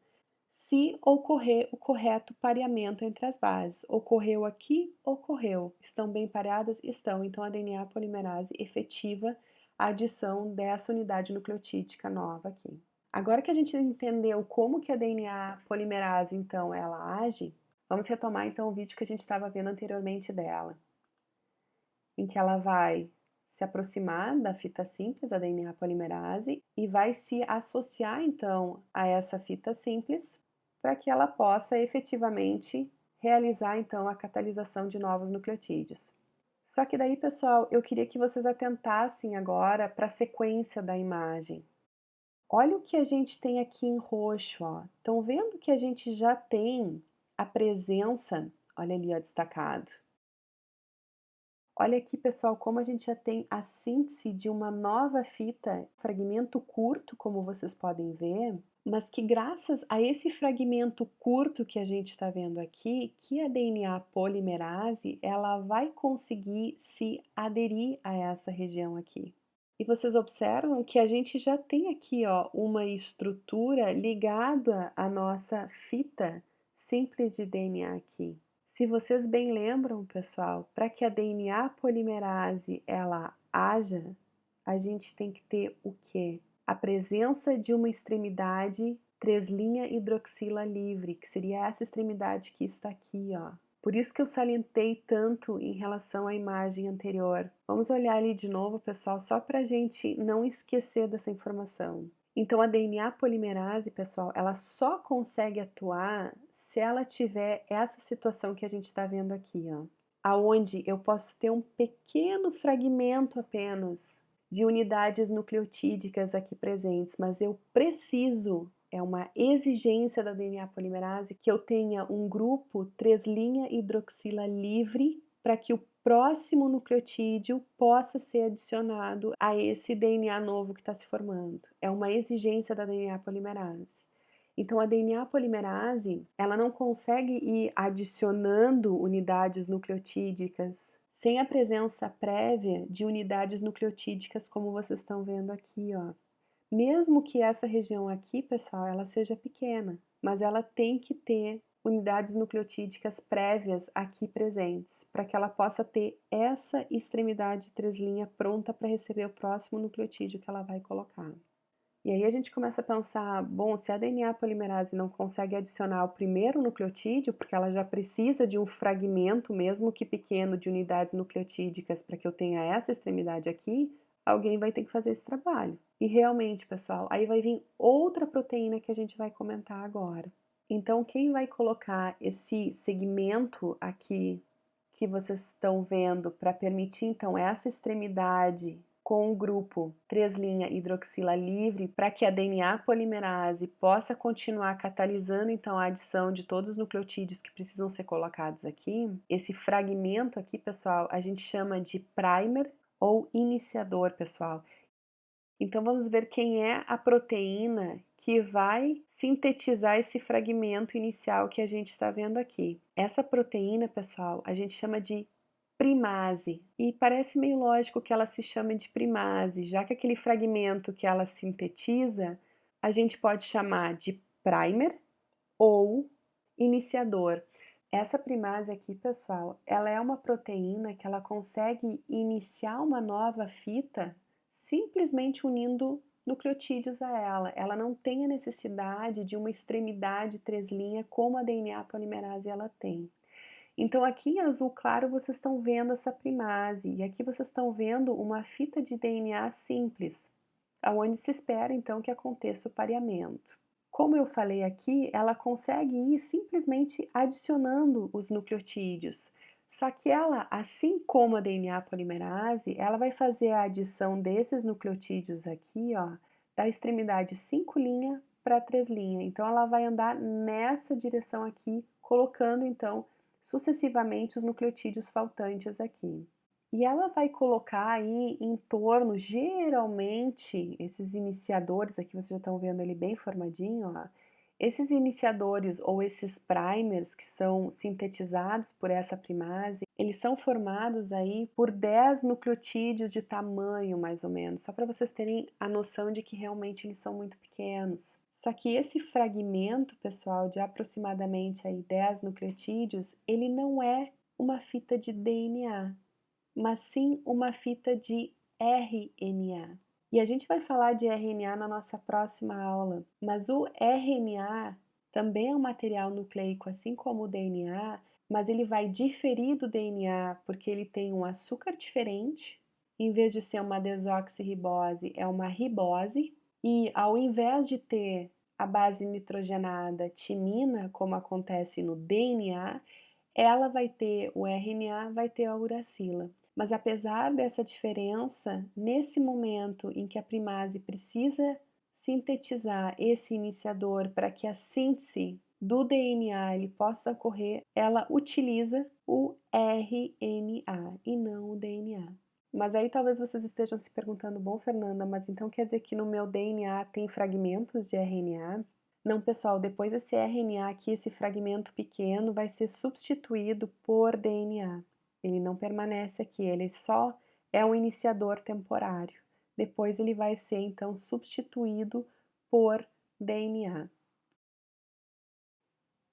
se ocorrer o correto pareamento entre as bases. Ocorreu aqui, ocorreu. Estão bem pareadas? Estão. Então, a DNA polimerase efetiva a adição dessa unidade nucleotídica nova aqui. Agora que a gente entendeu como que a DNA polimerase, então, ela age, vamos retomar, então, o vídeo que a gente estava vendo anteriormente dela, em que ela vai se aproximar da fita simples, a DNA polimerase, e vai se associar, então, a essa fita simples, para que ela possa efetivamente realizar, então, a catalisação de novos nucleotídeos. Só que daí, pessoal, eu queria que vocês atentassem agora para a sequência da imagem. Olha o que a gente tem aqui em roxo, ó. Estão vendo que a gente já tem a presença, olha ali, ó, destacado. Olha aqui, pessoal, como a gente já tem a síntese de uma nova fita, fragmento curto, como vocês podem ver, mas que graças a esse fragmento curto que a gente está vendo aqui, que a DNA polimerase, ela vai conseguir se aderir a essa região aqui. E vocês observam que a gente já tem aqui, ó, uma estrutura ligada à nossa fita simples de DNA aqui. Se vocês bem lembram, pessoal, para que a DNA polimerase ela haja, a gente tem que ter o quê? A presença de uma extremidade 3' hidroxila livre, que seria essa extremidade que está aqui, ó. Por isso que eu salientei tanto em relação à imagem anterior. Vamos olhar ali de novo, pessoal, só para a gente não esquecer dessa informação. Então a DNA polimerase, pessoal, ela só consegue atuar se ela tiver essa situação que a gente está vendo aqui, ó, aonde eu posso ter um pequeno fragmento apenas de unidades nucleotídicas aqui presentes, mas eu preciso, é uma exigência da DNA polimerase, que eu tenha um grupo 3' hidroxila livre para que o próximo nucleotídeo possa ser adicionado a esse DNA novo que está se formando. É uma exigência da DNA polimerase. Então, a DNA polimerase, ela não consegue ir adicionando unidades nucleotídicas sem a presença prévia de unidades nucleotídicas, como vocês estão vendo aqui, ó. Mesmo que essa região aqui, pessoal, ela seja pequena, mas ela tem que ter unidades nucleotídicas prévias aqui presentes, para que ela possa ter essa extremidade 3' pronta para receber o próximo nucleotídeo que ela vai colocar. E aí a gente começa a pensar, bom, se a DNA polimerase não consegue adicionar o primeiro nucleotídeo, porque ela já precisa de um fragmento, mesmo que pequeno, de unidades nucleotídicas para que eu tenha essa extremidade aqui, alguém vai ter que fazer esse trabalho. E realmente, pessoal, aí vai vir outra proteína que a gente vai comentar agora. Então, quem vai colocar esse segmento aqui que vocês estão vendo para permitir, então, essa extremidade com o grupo 3' hidroxila livre para que a DNA polimerase possa continuar catalisando então a adição de todos os nucleotídeos que precisam ser colocados aqui. Esse fragmento aqui, pessoal, a gente chama de primer ou iniciador, pessoal. Então vamos ver quem é a proteína que vai sintetizar esse fragmento inicial que a gente está vendo aqui. Essa proteína, pessoal, a gente chama de primase. E parece meio lógico que ela se chame de primase, já que aquele fragmento que ela sintetiza, a gente pode chamar de primer ou iniciador. Essa primase aqui, pessoal, ela é uma proteína que ' ela consegue iniciar uma nova fita simplesmente unindo nucleotídeos a ela. Ela não tem a necessidade de uma extremidade 3' como a DNA polimerase ela tem. Então aqui em azul claro vocês estão vendo essa primase e aqui vocês estão vendo uma fita de DNA simples, aonde se espera então que aconteça o pareamento. Como eu falei aqui, ela consegue ir simplesmente adicionando os nucleotídeos. Só que ela, assim como a DNA polimerase, ela vai fazer a adição desses nucleotídeos aqui, ó, da extremidade 5' para 3'. Então ela vai andar nessa direção aqui, colocando então sucessivamente os nucleotídeos faltantes aqui. E ela vai colocar aí em torno, geralmente, esses iniciadores, aqui vocês já estão vendo ele bem formadinho, ó. Esses iniciadores ou esses primers que são sintetizados por essa primase, eles são formados aí por 10 nucleotídeos de tamanho, mais ou menos, só para vocês terem a noção de que realmente eles são muito pequenos. Só que esse fragmento, pessoal, de aproximadamente aí 10 nucleotídeos, ele não é uma fita de DNA, mas sim uma fita de RNA. E a gente vai falar de RNA na nossa próxima aula, mas o RNA também é um material nucleico, assim como o DNA, mas ele vai diferir do DNA porque ele tem um açúcar diferente, em vez de ser uma desoxirribose, é uma ribose, e ao invés de ter a base nitrogenada timina, como acontece no DNA, ela vai ter, o RNA vai ter a uracila. Mas apesar dessa diferença, nesse momento em que a primase precisa sintetizar esse iniciador para que a síntese do DNA ele possa ocorrer, ela utiliza o RNA e não o DNA. Mas aí talvez vocês estejam se perguntando, bom, Fernanda, mas então quer dizer que no meu DNA tem fragmentos de RNA? Não, pessoal, depois esse RNA aqui, esse fragmento pequeno, vai ser substituído por DNA. Ele não permanece aqui, ele só é um iniciador temporário. Depois ele vai ser, então, substituído por DNA.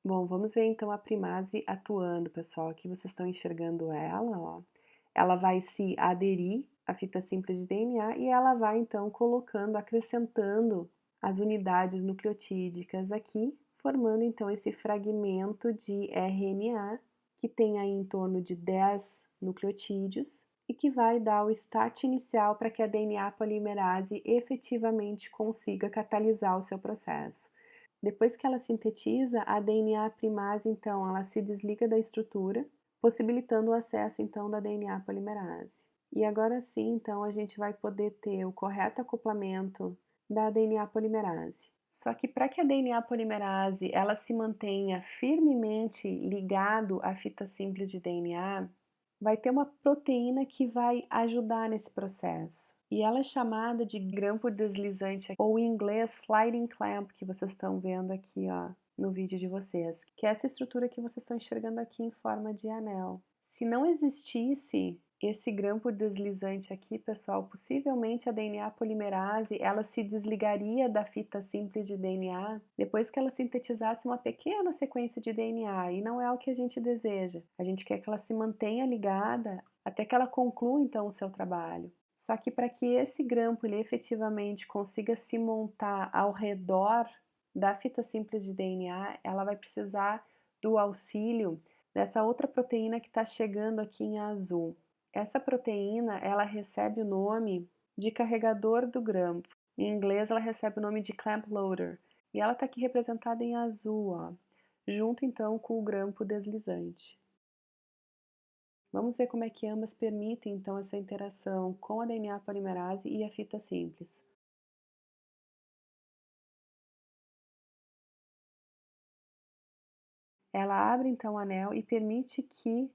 Bom, vamos ver então a primase atuando, pessoal. Aqui vocês estão enxergando ela, ó. Ela vai se aderir à fita simples de DNA e ela vai então colocando, acrescentando as unidades nucleotídicas aqui, formando então esse fragmento de RNA que tem aí em torno de 10 nucleotídeos e que vai dar o start inicial para que a DNA polimerase efetivamente consiga catalisar o seu processo. Depois que ela sintetiza, a DNA primase, então, ela se desliga da estrutura, possibilitando o acesso, então, da DNA polimerase. E agora sim, então, a gente vai poder ter o correto acoplamento da DNA polimerase. Só que para que a DNA polimerase ela se mantenha firmemente ligado à fita simples de DNA, vai ter uma proteína que vai ajudar nesse processo. E ela é chamada de grampo deslizante, ou em inglês sliding clamp, que vocês estão vendo aqui, ó, no vídeo de vocês, que é essa estrutura que vocês estão enxergando aqui em forma de anel. Se não existisse esse grampo deslizante aqui, pessoal, possivelmente a DNA polimerase, ela se desligaria da fita simples de DNA depois que ela sintetizasse uma pequena sequência de DNA, e não é o que a gente deseja. A gente quer que ela se mantenha ligada até que ela conclua, então, o seu trabalho. Só que para que esse grampo ele efetivamente consiga se montar ao redor da fita simples de DNA, ela vai precisar do auxílio dessa outra proteína que está chegando aqui em azul. Essa proteína, ela recebe o nome de carregador do grampo. Em inglês, ela recebe o nome de clamp loader. E ela está aqui representada em azul, ó, junto então com o grampo deslizante. Vamos ver como é que ambas permitem então essa interação com a DNA polimerase e a fita simples. Ela abre então o anel e permite que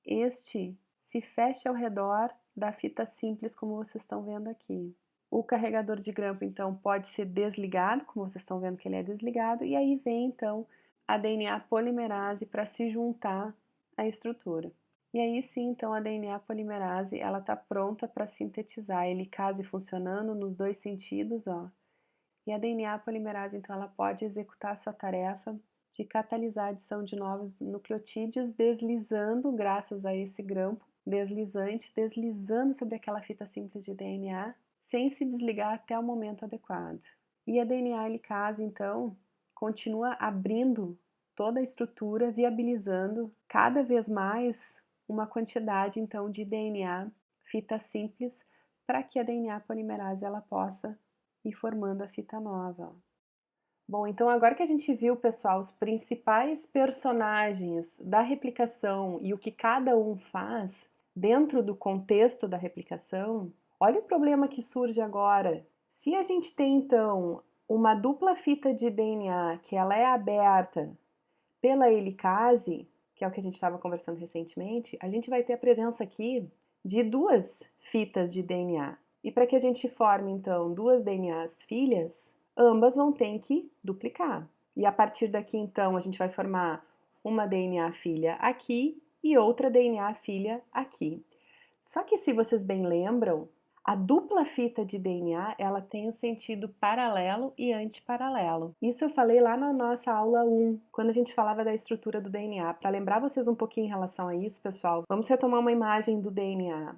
este se feche ao redor da fita simples, como vocês estão vendo aqui. O carregador de grampo, então, pode ser desligado, como vocês estão vendo que ele é desligado, e aí vem, então, a DNA polimerase para se juntar à estrutura. E aí sim, então, a DNA polimerase, ela está pronta para sintetizar a helicase funcionando nos dois sentidos, ó. E a DNA polimerase, então, ela pode executar a sua tarefa de catalisar a adição de novos nucleotídeos, deslizando, graças a esse grampo deslizante, deslizando sobre aquela fita simples de DNA, sem se desligar até o momento adequado. E a DNA helicase, então, continua abrindo toda a estrutura, viabilizando cada vez mais uma quantidade, então, de DNA, fita simples, para que a DNA polimerase ela possa ir formando a fita nova. Bom, então agora que a gente viu, pessoal, os principais personagens da replicação e o que cada um faz dentro do contexto da replicação, olha o problema que surge agora. Se a gente tem, então, uma dupla fita de DNA que ela é aberta pela helicase, que é o que a gente estava conversando recentemente, a gente vai ter a presença aqui de duas fitas de DNA. E para que a gente forme, então, duas DNAs filhas, ambas vão ter que duplicar. E a partir daqui, então, a gente vai formar uma DNA filha aqui e outra DNA filha aqui. Só que se vocês bem lembram, a dupla fita de DNA, ela tem o sentido paralelo e antiparalelo. Isso eu falei lá na nossa aula 1, quando a gente falava da estrutura do DNA. Para lembrar vocês um pouquinho em relação a isso, pessoal, vamos retomar uma imagem do DNA.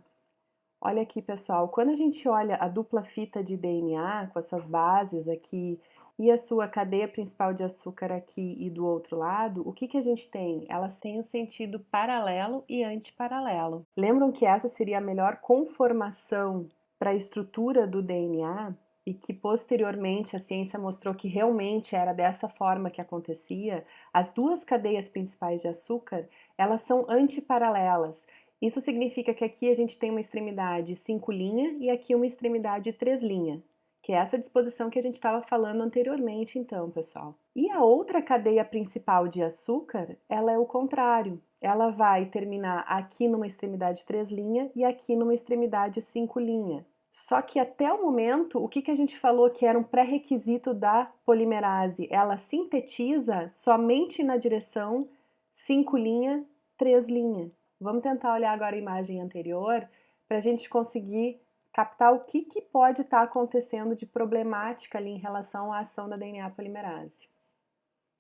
Olha aqui, pessoal, quando a gente olha a dupla fita de DNA, com as suas bases aqui, e a sua cadeia principal de açúcar aqui e do outro lado, o que que a gente tem? Elas têm o sentido paralelo e antiparalelo. Lembram que essa seria a melhor conformação para a estrutura do DNA? E que posteriormente a ciência mostrou que realmente era dessa forma que acontecia? As duas cadeias principais de açúcar, elas são antiparalelas. Isso significa que aqui a gente tem uma extremidade 5' e aqui uma extremidade 3', que é essa disposição que a gente estava falando anteriormente, então, pessoal. E a outra cadeia principal de açúcar, ela é o contrário. Ela vai terminar aqui numa extremidade 3' e aqui numa extremidade 5'. Só que até o momento, o que a gente falou que era um pré-requisito da polimerase? Ela sintetiza somente na direção 5', 3'. Vamos tentar olhar agora a imagem anterior para a gente conseguir captar o que pode estar acontecendo de problemática ali em relação à ação da DNA polimerase.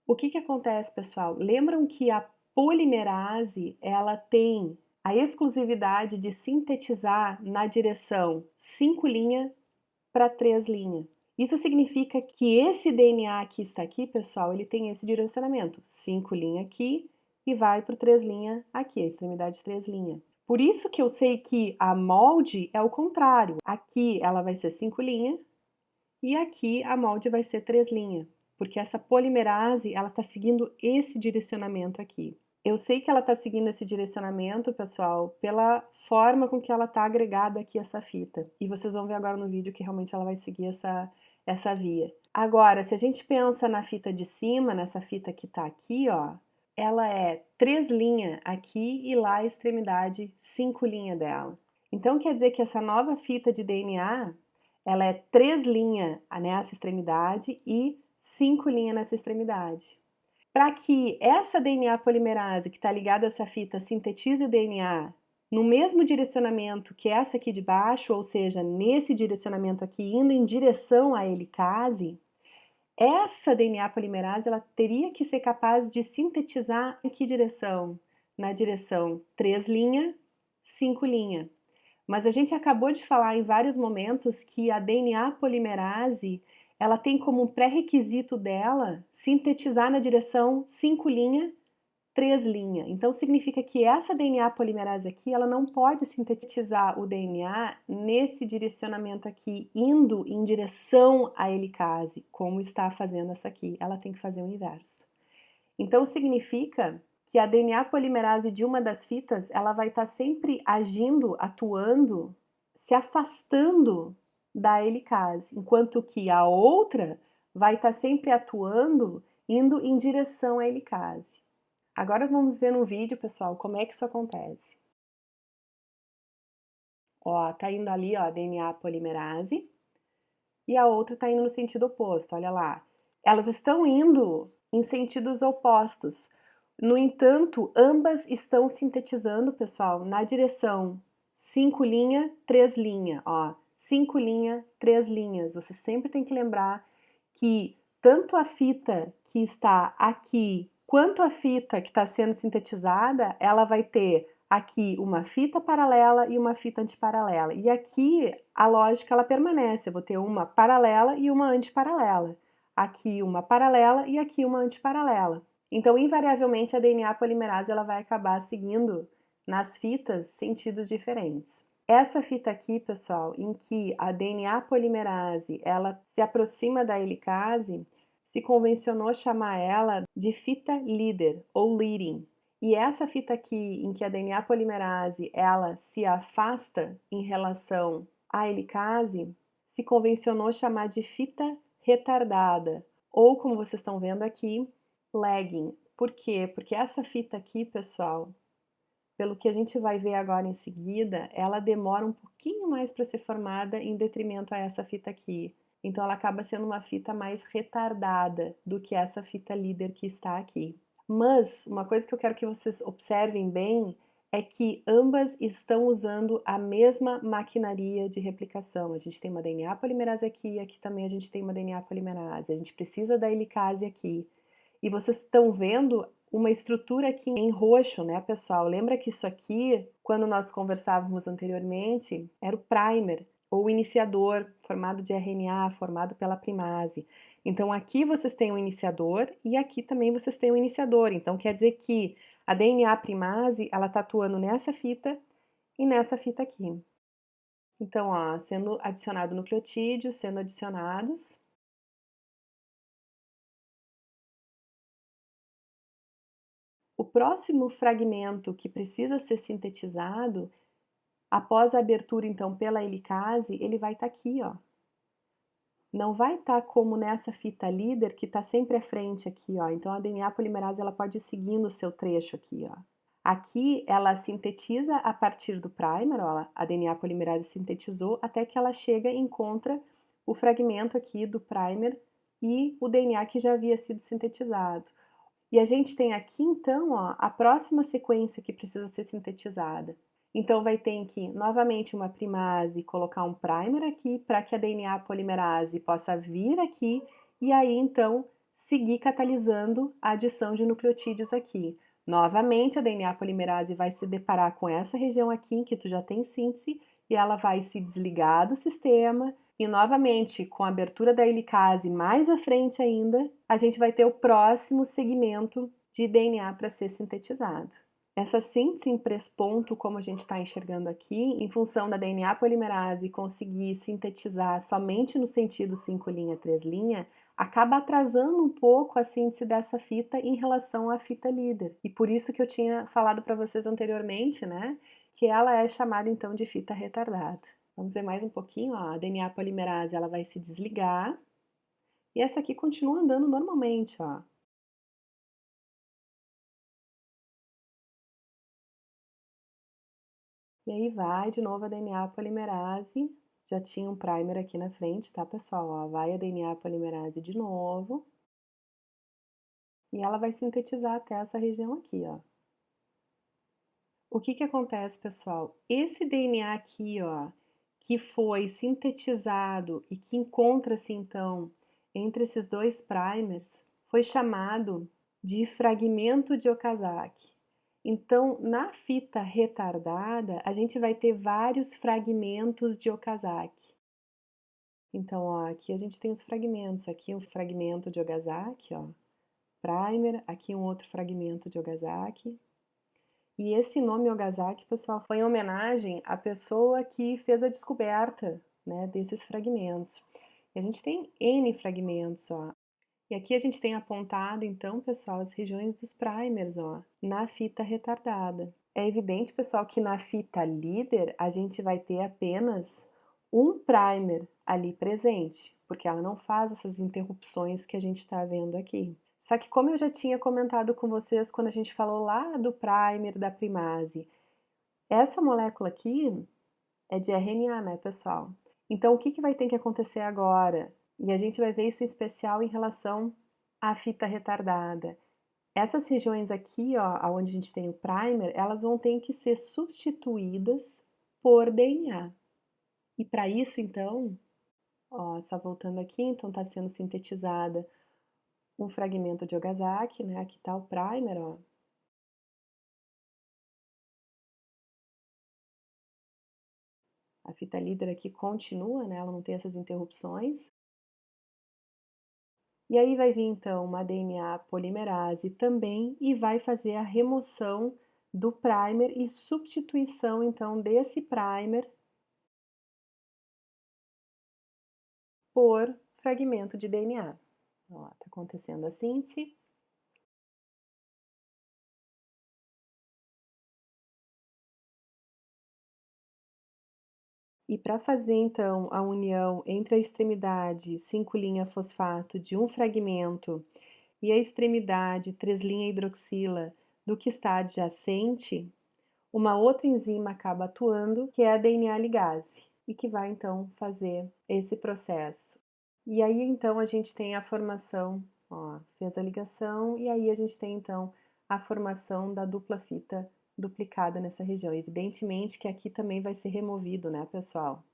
O que acontece, pessoal? Lembram que a polimerase ela tem a exclusividade de sintetizar na direção 5' para 3'. Isso significa que esse DNA que está aqui, pessoal, ele tem esse direcionamento, 5' aqui, e vai para o 3' aqui, a extremidade 3'. Por isso que eu sei que a molde é o contrário. Aqui ela vai ser 5' e aqui a molde vai ser 3', porque essa polimerase ela está seguindo esse direcionamento aqui. Eu sei que ela está seguindo esse direcionamento, pessoal, pela forma com que ela está agregada aqui essa fita. E vocês vão ver agora no vídeo que realmente ela vai seguir essa via. Agora, se a gente pensa na fita de cima, nessa fita que está aqui, ó, ela é 3' aqui e lá a extremidade 5' dela. Então, quer dizer que essa nova fita de DNA, ela é 3' nessa extremidade e 5' nessa extremidade. Para que essa DNA polimerase que está ligada a essa fita sintetize o DNA no mesmo direcionamento que essa aqui de baixo, ou seja, nesse direcionamento aqui, indo em direção à helicase, essa DNA polimerase ela teria que ser capaz de sintetizar em que direção? Na direção 3', 5'. Mas a gente acabou de falar em vários momentos que a DNA polimerase ela tem como pré-requisito dela sintetizar na direção 5', 3'. Então significa que essa DNA polimerase aqui, ela não pode sintetizar o DNA nesse direcionamento aqui, indo em direção à helicase, como está fazendo essa aqui. Ela tem que fazer o inverso. Então significa que a DNA polimerase de uma das fitas, ela vai estar sempre agindo, atuando, se afastando da helicase, enquanto que a outra vai estar sempre atuando, indo em direção à helicase. Agora vamos ver no vídeo, pessoal, como é que isso acontece. Ó, tá indo ali, ó, a DNA polimerase, e a outra tá indo no sentido oposto, olha lá. Elas estão indo em sentidos opostos. No entanto, ambas estão sintetizando, pessoal, na direção 5', 3', ó. 5', 3 linhas. Você sempre tem que lembrar que tanto a fita que está aqui quanto a fita que está sendo sintetizada, ela vai ter aqui uma fita paralela e uma fita antiparalela. E aqui a lógica ela permanece, eu vou ter uma paralela e uma antiparalela. Aqui uma paralela e aqui uma antiparalela. Então, invariavelmente, a DNA polimerase ela vai acabar seguindo nas fitas sentidos diferentes. Essa fita aqui, pessoal, em que a DNA polimerase ela se aproxima da helicase, se convencionou chamar ela de fita líder ou leading. E essa fita aqui, em que a DNA polimerase ela se afasta em relação à helicase, se convencionou chamar de fita retardada, ou como vocês estão vendo aqui, lagging. Por quê? Porque essa fita aqui, pessoal, pelo que a gente vai ver agora em seguida, ela demora um pouquinho mais para ser formada em detrimento a essa fita aqui. Então ela acaba sendo uma fita mais retardada do que essa fita líder que está aqui. Mas uma coisa que eu quero que vocês observem bem é que ambas estão usando a mesma maquinaria de replicação. A gente tem uma DNA polimerase aqui, e aqui também a gente tem uma DNA polimerase. A gente precisa da helicase aqui. E vocês estão vendo uma estrutura aqui em roxo, né, pessoal? Lembra que isso aqui, quando nós conversávamos anteriormente, era o primer, ou o iniciador, formado de RNA, formado pela primase. Então, aqui vocês têm um iniciador e aqui também vocês têm um iniciador. Então, quer dizer que a DNA primase, ela está atuando nessa fita e nessa fita aqui. Então, ó, sendo adicionado nucleotídeos, sendo adicionados. O próximo fragmento que precisa ser sintetizado, após a abertura, então, pela helicase, ele vai estar aqui, ó. Não vai estar como nessa fita líder, que está sempre à frente aqui, ó. Então, a DNA polimerase, ela pode ir seguindo o seu trecho aqui, ó. Aqui, ela sintetiza a partir do primer, ó, a DNA polimerase sintetizou, até que ela chega e encontra o fragmento aqui do primer e o DNA que já havia sido sintetizado. E a gente tem aqui, então, ó, a próxima sequência que precisa ser sintetizada. Então, vai ter que, novamente, uma primase colocar um primer aqui para que a DNA polimerase possa vir aqui e aí, então, seguir catalisando a adição de nucleotídeos aqui. Novamente, a DNA polimerase vai se deparar com essa região aqui em que tu já tem síntese e ela vai se desligar do sistema e, novamente, com a abertura da helicase mais à frente ainda, a gente vai ter o próximo segmento de DNA para ser sintetizado. Essa síntese em 3' ponto, como a gente está enxergando aqui, em função da DNA polimerase conseguir sintetizar somente no sentido 5' 3', acaba atrasando um pouco a síntese dessa fita em relação à fita líder. E por isso que eu tinha falado para vocês anteriormente, né, que ela é chamada então de fita retardada. Vamos ver mais um pouquinho, ó, a DNA polimerase ela vai se desligar e essa aqui continua andando normalmente, ó. E aí vai de novo a DNA polimerase, já tinha um primer aqui na frente, tá, pessoal? Ó, vai a DNA polimerase de novo. E ela vai sintetizar até essa região aqui, ó. O que que acontece, pessoal? Esse DNA aqui, ó, que foi sintetizado e que encontra-se, então, entre esses dois primers, foi chamado de fragmento de Okazaki. Então, na fita retardada, a gente vai ter vários fragmentos de Okazaki. Então, ó, aqui a gente tem os fragmentos. Aqui um fragmento de Okazaki, ó, primer. Aqui um outro fragmento de Okazaki. E esse nome Okazaki, pessoal, foi em homenagem à pessoa que fez a descoberta, né, desses fragmentos. E a gente tem N fragmentos, ó. E aqui a gente tem apontado, então, pessoal, as regiões dos primers, ó, na fita retardada. É evidente, pessoal, que na fita líder a gente vai ter apenas um primer ali presente, porque ela não faz essas interrupções que a gente está vendo aqui. Só que como eu já tinha comentado com vocês quando a gente falou lá do primer da primase, essa molécula aqui é de RNA, né, pessoal? Então, o que que vai ter que acontecer agora? E a gente vai ver isso em especial em relação à fita retardada. Essas regiões aqui, ó, onde a gente tem o primer, elas vão ter que ser substituídas por DNA. E para isso, então, ó, só voltando aqui, então está sendo sintetizada um fragmento de Okazaki, né? Aqui está o primer, ó. A fita líder aqui continua, né? Ela não tem essas interrupções. E aí vai vir então uma DNA polimerase também e vai fazer a remoção do primer e substituição então desse primer por fragmento de DNA. Ó, tá acontecendo a síntese. E para fazer então a união entre a extremidade 5' fosfato de um fragmento e a extremidade 3' hidroxila do que está adjacente, uma outra enzima acaba atuando, que é a DNA ligase, e que vai então fazer esse processo. E aí então a gente tem a formação, ó, fez a ligação, e aí a gente tem então a formação da dupla fita duplicada nessa região. Evidentemente que aqui também vai ser removido, né, pessoal?